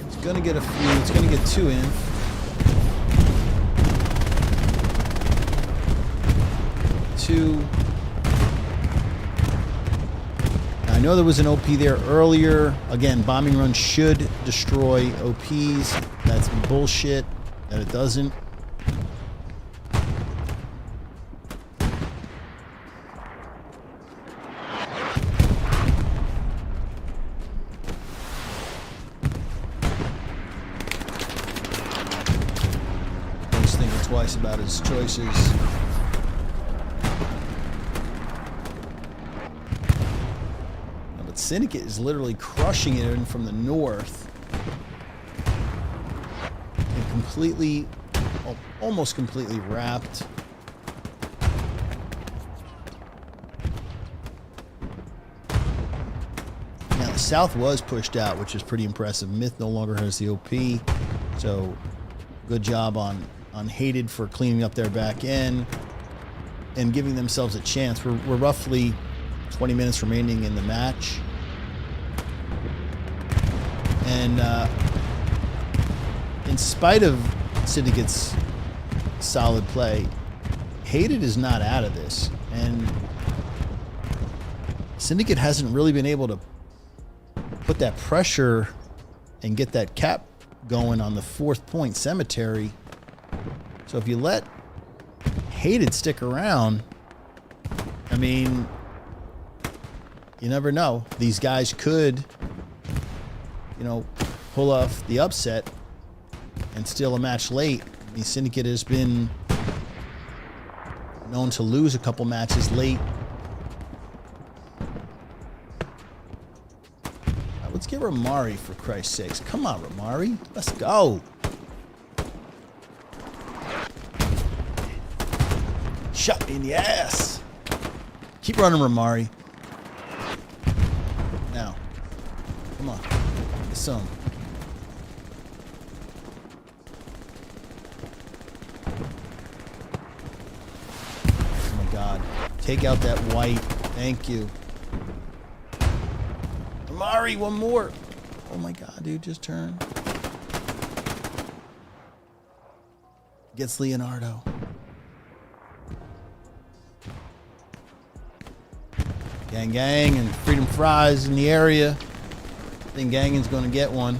It's gonna get a few. It's gonna get 2 in. Two. I know there was an OP there earlier. Again, bombing run should destroy OPs. That's bullshit that it doesn't. He's thinking twice about his choices. Syndicate is literally crushing it in from the north and completely, almost completely wrapped. Now the south was pushed out, which is pretty impressive. Myth no longer has the OP, so good job on Haiited for cleaning up their back end and giving themselves a chance. We're roughly 20 minutes remaining in the match. And in spite of Syndicate's solid play, Haiited is not out of this. And Syndicate hasn't really been able to put that pressure and get that cap going on the 4th point Cemetery. So if you let Haiited stick around, I mean, you never know. These guys could, you know, pull off the upset and steal a match late. The Syndicate has been known to lose a couple matches late. Let's get Ramari, for Christ's sakes. Come on, Ramari. Let's go. Shot me in the ass. Keep running, Ramari. Now. Come on. Get some. Oh my God. Take out that white. Thank you. Mari, one more. Oh my God, dude, just turn. Gets Leonardo. Gang and Freedom Fries in the area. I think Gangan's gonna get one.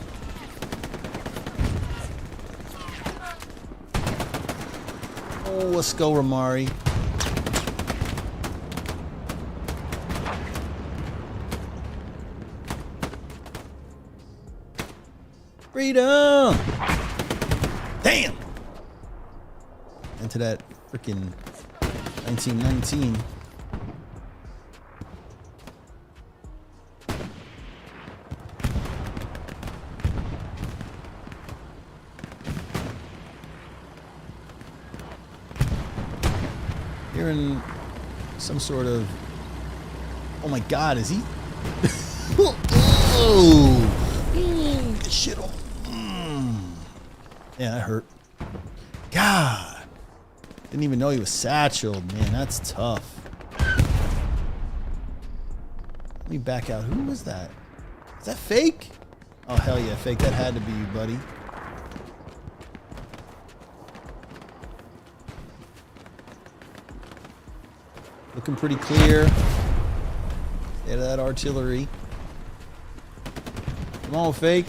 Oh, let's go, Ramari. Freedom! Damn! Into that freaking 1919. Hearing some sort of... Oh my God, is he? Oh! Get shit on. Yeah, that hurt. God. Didn't even know he was satcheled, man. That's tough. Let me back out. Who was that? Is that fake? Oh, hell yeah, fake. That had to be you, buddy. Looking pretty clear. Stay out of that artillery. Come on, fake.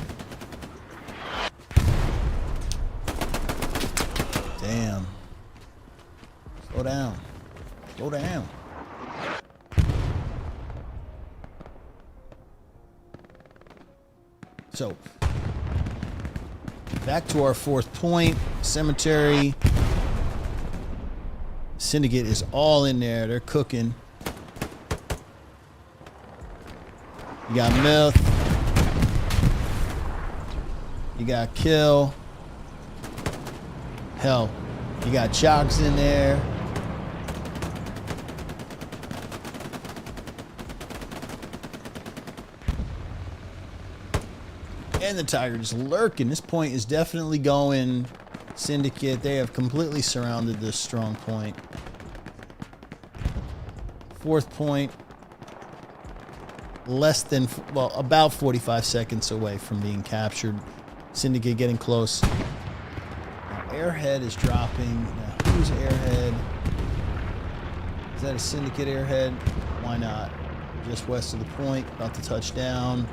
Damn. Slow down. Slow down. So, back to our fourth point. Cemetery. Syndicate is all in there. They're cooking. You got Myth. You got Kill. Hell, you got Chocks in there. And the Tiger just lurking. This point is definitely going Syndicate. They have completely surrounded this strong point. Fourth point. Less than, well, about 45 seconds away from being captured. Syndicate getting close. Airhead is dropping. Now, who's Airhead? Is that a Syndicate Airhead? Why not? Just west of the point, about to touch down.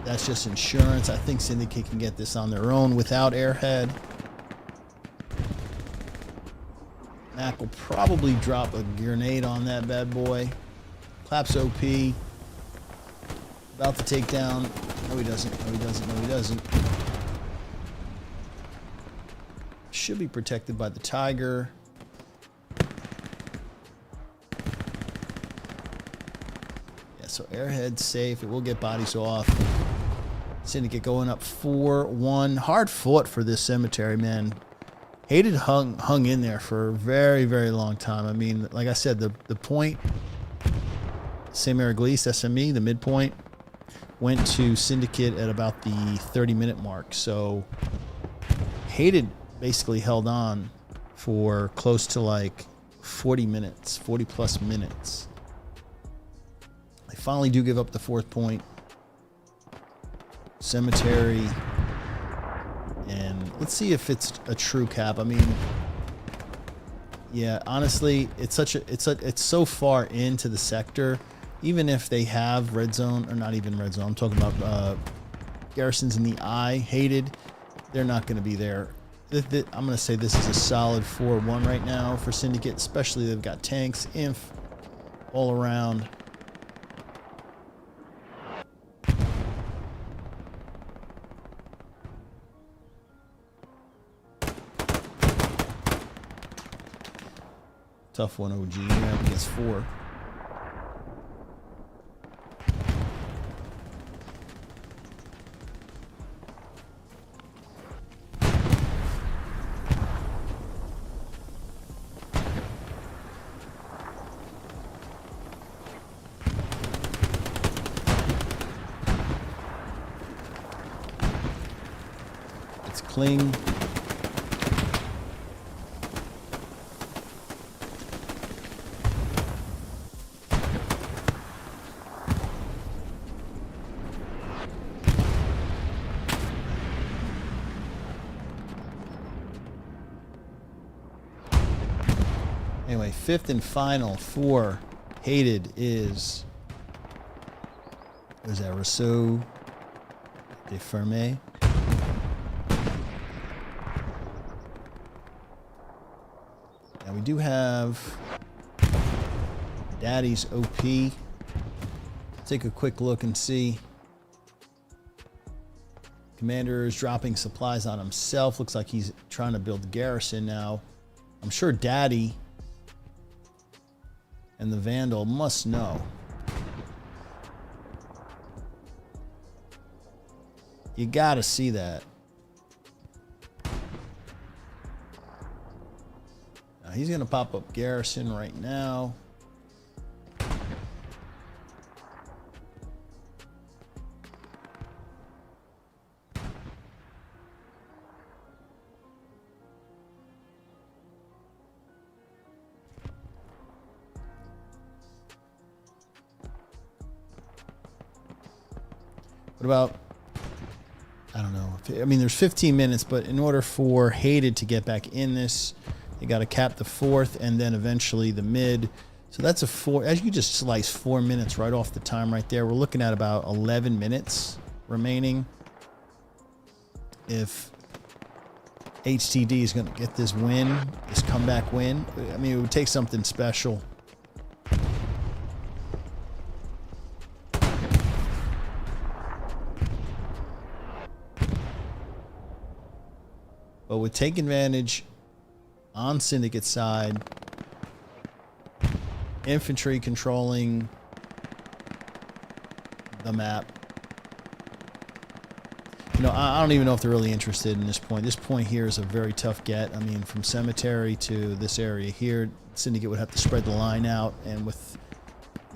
That's just insurance. I think Syndicate can get this on their own without Airhead. Mac will probably drop a grenade on that bad boy. Claps OP. About to take down. No, he doesn't. No, he doesn't. No, he doesn't. Should be protected by the Tiger. Yeah, so Airhead's safe. It will get bodies off. Syndicate going up 4-1. Hard fought for this cemetery, man. Haiited hung in there for a very, very long time. I mean, like I said, the point, Sainte-Mère-Église, SME, the midpoint, went to Syndicate at about the 30-minute mark. So Haiited basically held on for close to like 40 minutes, 40 plus minutes. They finally do give up the fourth point. Cemetery. And let's see if it's a true cap. I mean, yeah, honestly, it's so far into the sector. Even if they have red zone, or not even red zone, I'm talking about garrisons in the eye, Haiited, they're not going to be there I'm going to say this is a solid 4-1 right now for Syndicate, especially they've got tanks, inf, all around. Tough one, OG. You're up against 4. It's cling. Anyway, 5th and final for Haiited is, what is that, Rousseau de Ferme. Now we do have Daddy's OP. Take a quick look and see. Commander is dropping supplies on himself. Looks like he's trying to build the garrison now. I'm sure Daddy and the Vandal must know. You gotta see that. Now he's gonna pop up garrison right now. What about, I don't know. I mean, there's 15 minutes, but in order for Haiited to get back in this, you got to cap the 4th and then eventually the mid. So that's a 4. As you just slice 4 minutes right off the time right there, we're looking at about 11 minutes remaining. If HTD is going to get this win, this comeback win, I mean, it would take something special. But with take advantage on Syndicate side, infantry controlling the map. You know, I don't even know if they're really interested in this point. This point here is a very tough get. I mean, from cemetery to this area here, Syndicate would have to spread the line out. And with,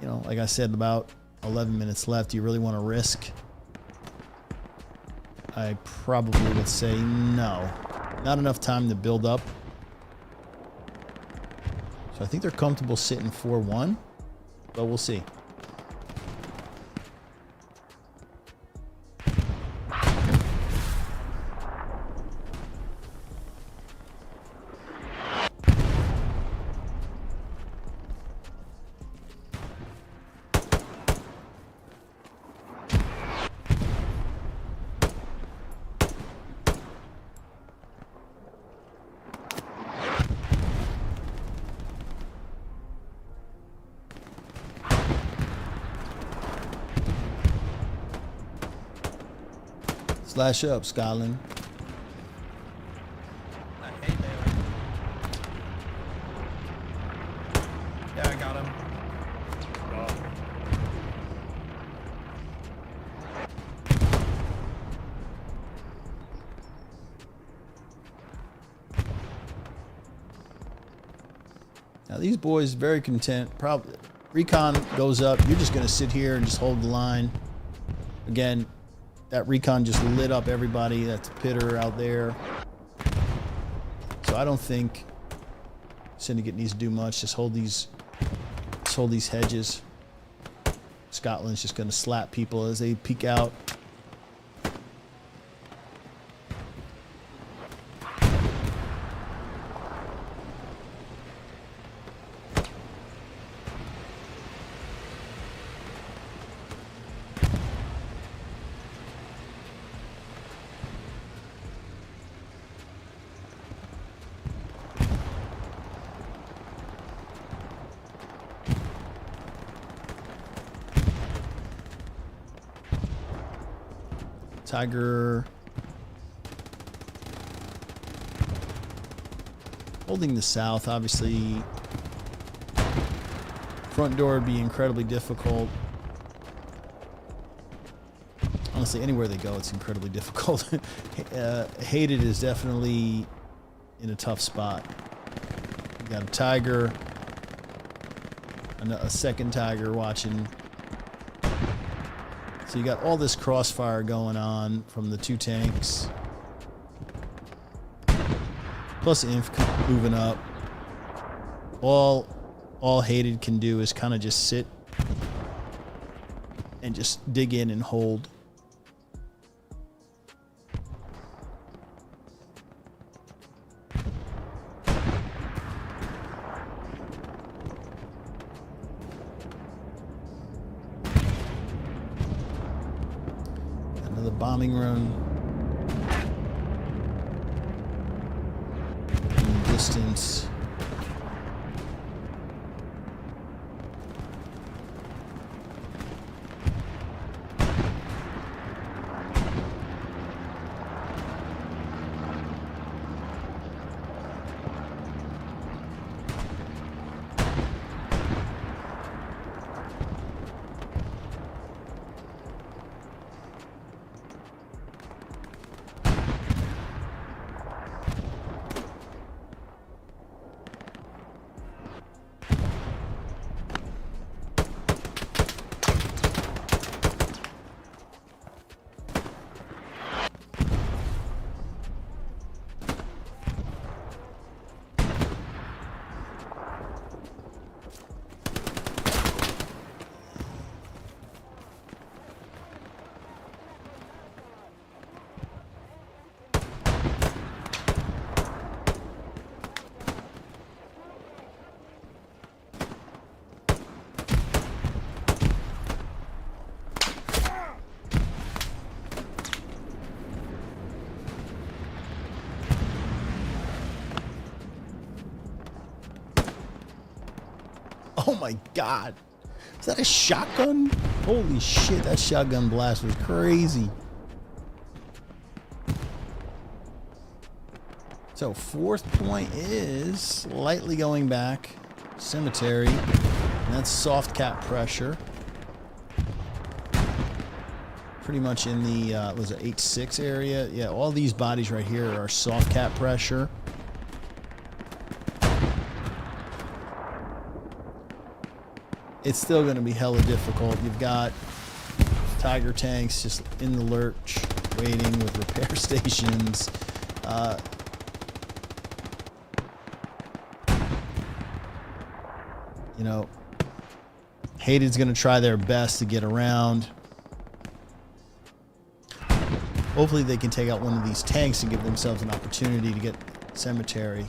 you know, like I said, about 11 minutes left, do you really want to risk? I probably would say no. Not enough time to build up. So I think they're comfortable sitting 4-1, but we'll see. Slash up, Scotland. Yeah, I got him. Now these boys very content. Probably recon goes up. You're just gonna sit here and just hold the line. Again, that recon just lit up everybody. That's Pitter out there. So I don't think Syndicate needs to do much. Just hold these hedges. Scotland's just gonna slap people as they peek out. Tiger holding the south, obviously. Front door would be incredibly difficult. Honestly, anywhere they go, it's incredibly difficult. Haiited is definitely in a tough spot. You got a tiger, a second tiger watching. So you got all this crossfire going on from the two tanks. Plus inf moving up. All Haiited can do is kind of just sit and just dig in and hold. Another bombing run. In the distance. Oh my god. Is that a shotgun? Holy shit, that shotgun blast was crazy. So fourth point is slightly going back. Cemetery. And that's soft cap pressure. Pretty much in the, was it 8-6 area? Yeah, all these bodies right here are soft cap pressure. It's still going to be hella difficult. You've got Tiger tanks just in the lurch, waiting with repair stations. You know, Haiited's going to try their best to get around. Hopefully they can take out one of these tanks and give themselves an opportunity to get cemetery.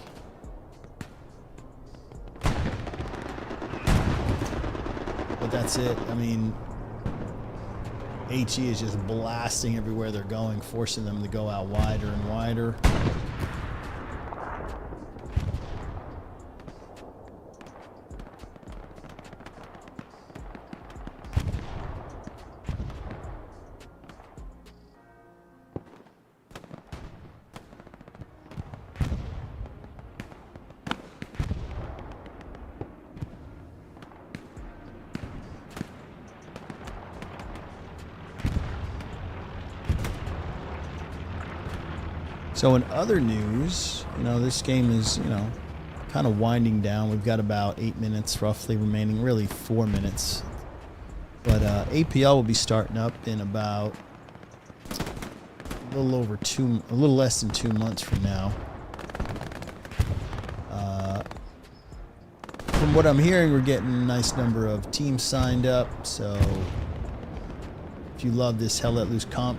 But that's it. I mean, HE is just blasting everywhere they're going, forcing them to go out wider and wider. So in other news, you know, this game is, you know, kind of winding down. We've got about 8 minutes roughly remaining, really 4 minutes. But APL will be starting up in about a little less than 2 months from now. From what I'm hearing, we're getting a nice number of teams signed up. So if you love this Hell Let Loose comp,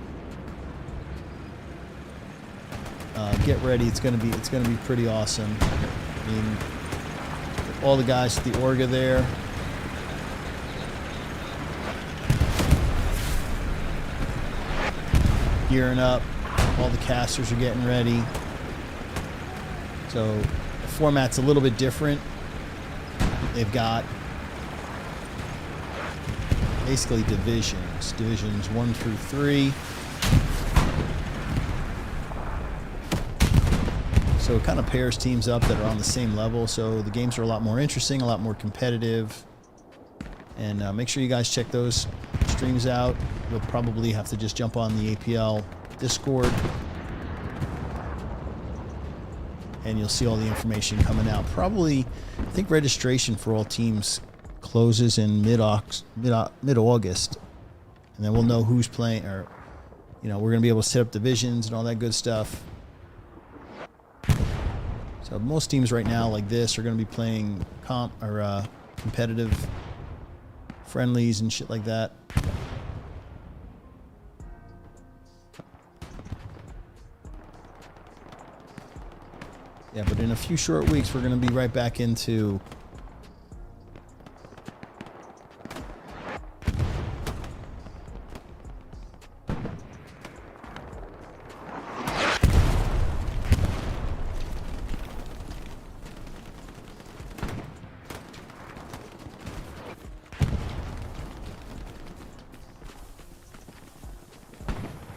get ready. It's gonna be pretty awesome. I mean, all the guys at the Orga there. Gearing up. All the casters are getting ready. So the format's a little bit different. They've got basically divisions 1 through 3. So it kind of pairs teams up that are on the same level. So the games are a lot more interesting, a lot more competitive. And make sure you guys check those streams out. You'll probably have to just jump on the APL Discord. And you'll see all the information coming out. Probably, I think registration for all teams closes in mid-August. And then we'll know who's playing, or, you know, we're going to be able to set up divisions and all that good stuff. So most teams right now like this are going to be playing competitive friendlies and shit like that. Yeah, but in a few short weeks, we're going to be right back into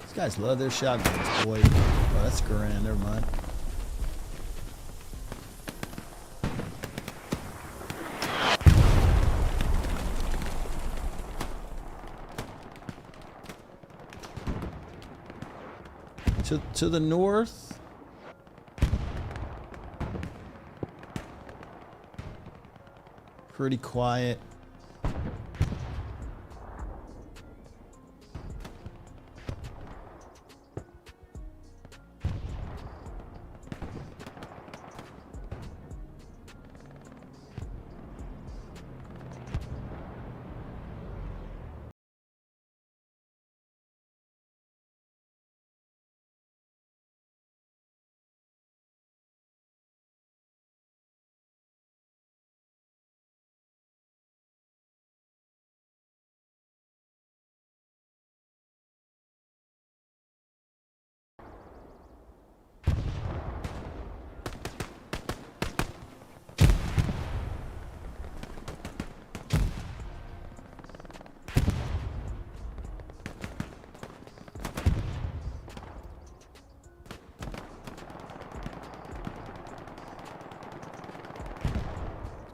these guys love their shotguns, boy. Oh, that's grand. Never mind. To the north, pretty quiet.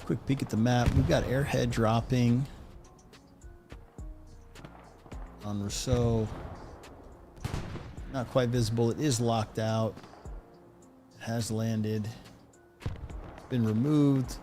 Quick peek at the map. We've got airhead dropping on Rousseau. Not quite visible. It is locked out. It has landed. It's been removed.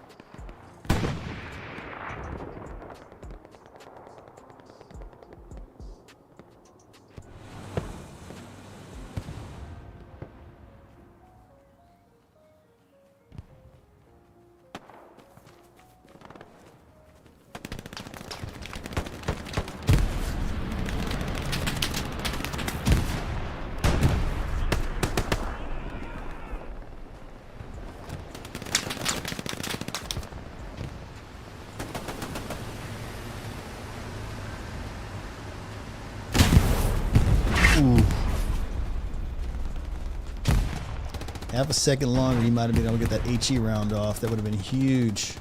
Half a second longer, you might have been able to get that HE round off. That would have been huge.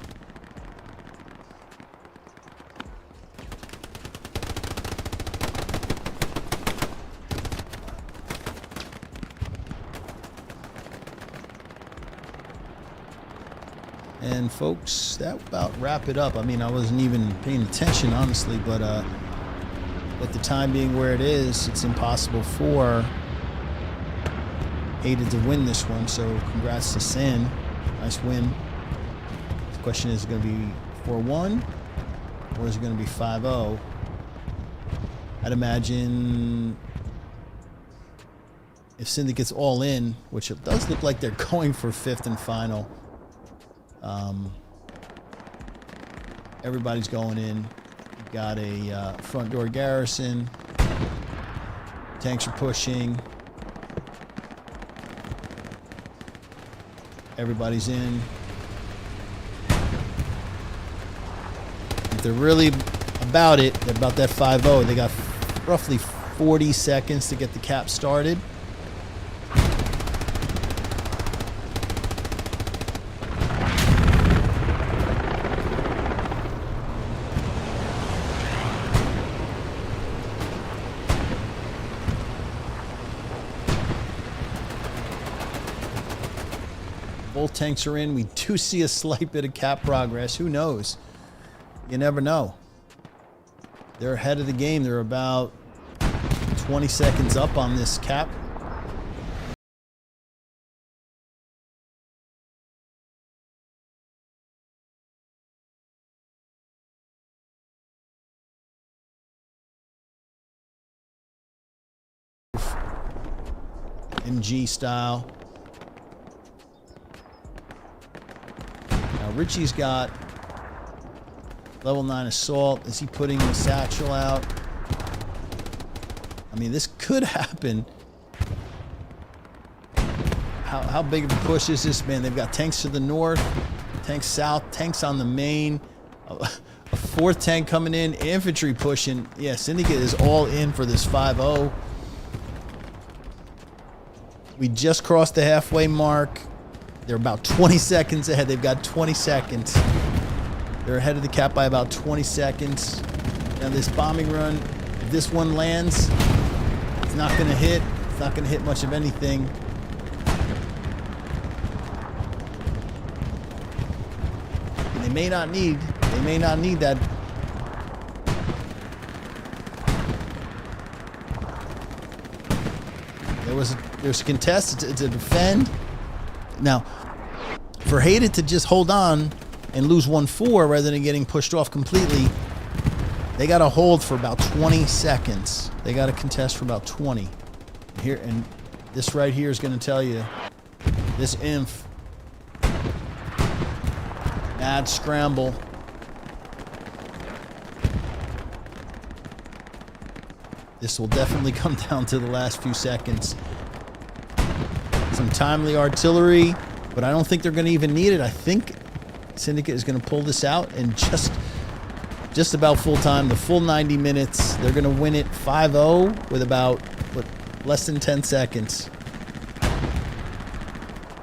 And folks, that about wrap it up. I mean, I wasn't even paying attention, honestly, but with the time being where it is, it's impossible for Haiited to win this one, so congrats to Sin. Nice win. The question is it going to be 4-1 or is it going to be 5-0? I'd imagine if Syndicate's all in, which it does look like they're going for 5th and final. Everybody's going in. You've got a front door garrison. Tanks are pushing. Everybody's in. If they're really about it, they're about that 5-0. They got roughly 40 seconds to get the cap started. Both tanks are in. We do see a slight bit of cap progress. Who knows? You never know. They're ahead of the game. They're about 20 seconds up on this cap. MG style. Now Richie's got level 9 assault. Is he putting the satchel out? I mean, this could happen. How big of a push is this, man? They've got tanks to the north, tanks south, tanks on the main, a fourth tank coming in, infantry pushing. Yeah, Syndicate is all in for this 5-0. We just crossed the halfway mark. They're about 20 seconds ahead. They've got 20 seconds. They're ahead of the cap by about 20 seconds. Now this bombing run, if this one lands, it's not going to hit. It's not going to hit much of anything. And they may not need that. There's a contest. It's a defend. Now, for Haiited to just hold on and lose 1-4 rather than getting pushed off completely, they got to hold for about 20 seconds. They got to contest for about 20. Here, and this right here is going to tell you, this inf, mad scramble. This will definitely come down to the last few seconds. Some timely artillery, but I don't think they're going to even need it. I think Syndicate is going to pull this out in just about full time, the full 90 minutes. They're going to win it 5-0 with about less than 10 seconds.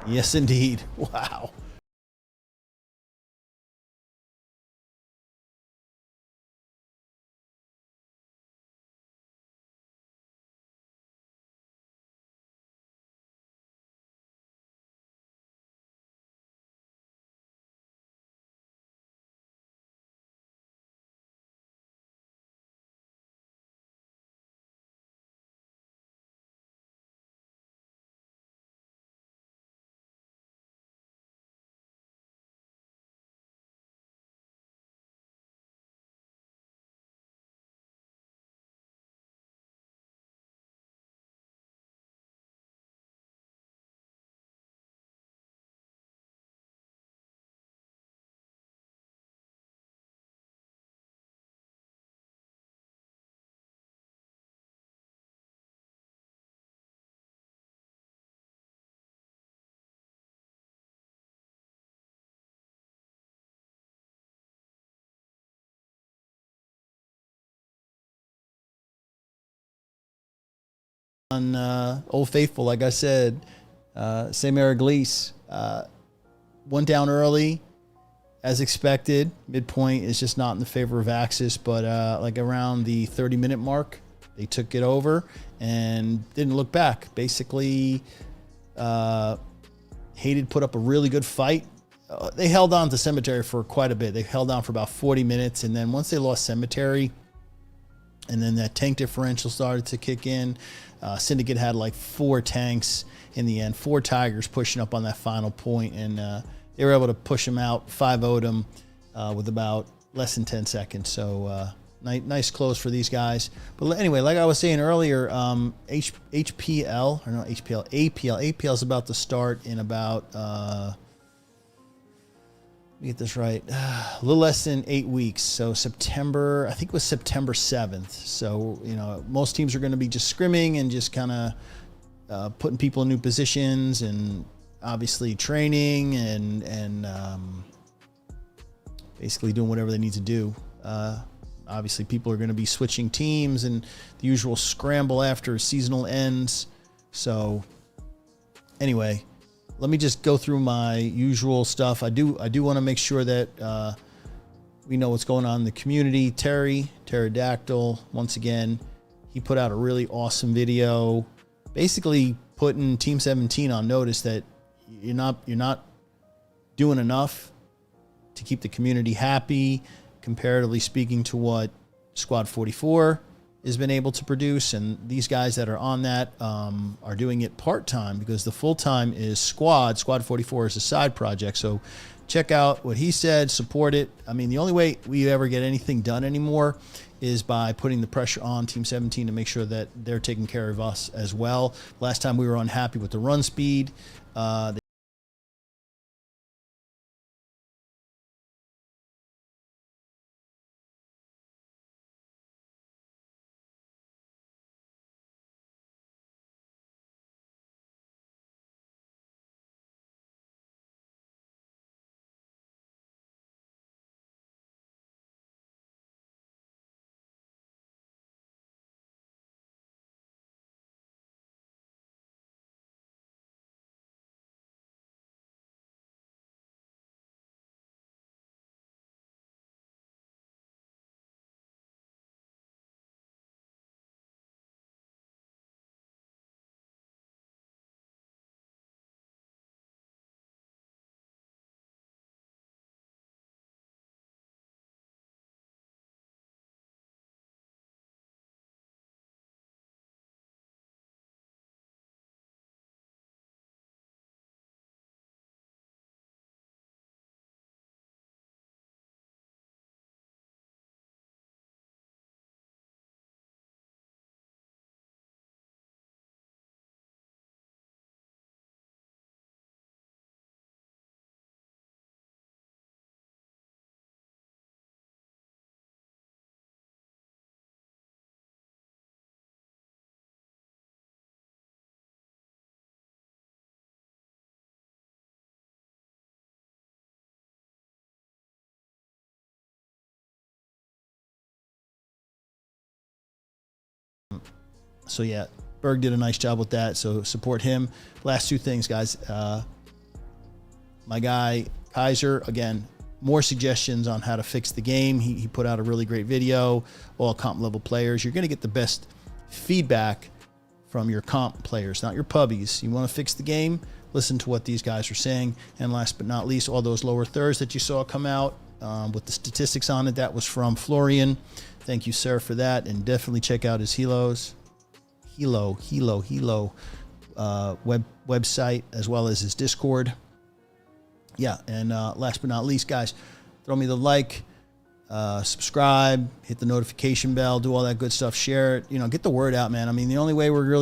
Yes, indeed. Wow. On Old Faithful, like I said, Sainte-Mère-Église went down early, as expected. Midpoint is just not in the favor of Axis, but like around the 30-minute mark, they took it over and didn't look back. Basically, Haiited put up a really good fight. They held on to Cemetery for quite a bit. They held on for about 40 minutes, and then once they lost Cemetery, and then that tank differential started to kick in. Syndicate had like 4 tanks in the end, 4 Tigers pushing up on that final point, and they were able to push them out, 5-0'd them with about less than 10 seconds. So nice close for these guys. But anyway, like I was saying earlier, APL is about to start in about let me get this right, a little less than 8 weeks. So September, I think it was September 7th. So, you know, most teams are going to be just scrimming and just kind of putting people in new positions and obviously training and basically doing whatever they need to do. Obviously, people are going to be switching teams and the usual scramble after seasonal ends. So anyway, let me just go through my usual stuff. I do want to make sure that we know what's going on in the community. Pterodactyl, once again, he put out a really awesome video, basically putting Team 17 on notice that you're not doing enough to keep the community happy, comparatively speaking to what Squad 44 has been able to produce. And these guys that are on that are doing it part-time, because the full-time is Squad 44 is a side project. So check out what he said, support it. I mean, the only way we ever get anything done anymore is by putting the pressure on Team 17 to make sure that they're taking care of us as well. Last time we were unhappy with the run speed. So yeah, Berg did a nice job with that. So support him. Last two things, guys. My guy Kaiser, again, more suggestions on how to fix the game. He put out a really great video. All comp level players. You're going to get the best feedback from your comp players, not your pubbies. You want to fix the game? Listen to what these guys are saying. And last but not least, all those lower thirds that you saw come out with the statistics on it, that was from Florian. Thank you, sir, for that. And definitely check out his Helo website, as well as his Discord. Yeah, and last but not least, guys, throw me the like, subscribe, hit the notification bell, do all that good stuff, share it, get the word out, man. I mean, the only way we're really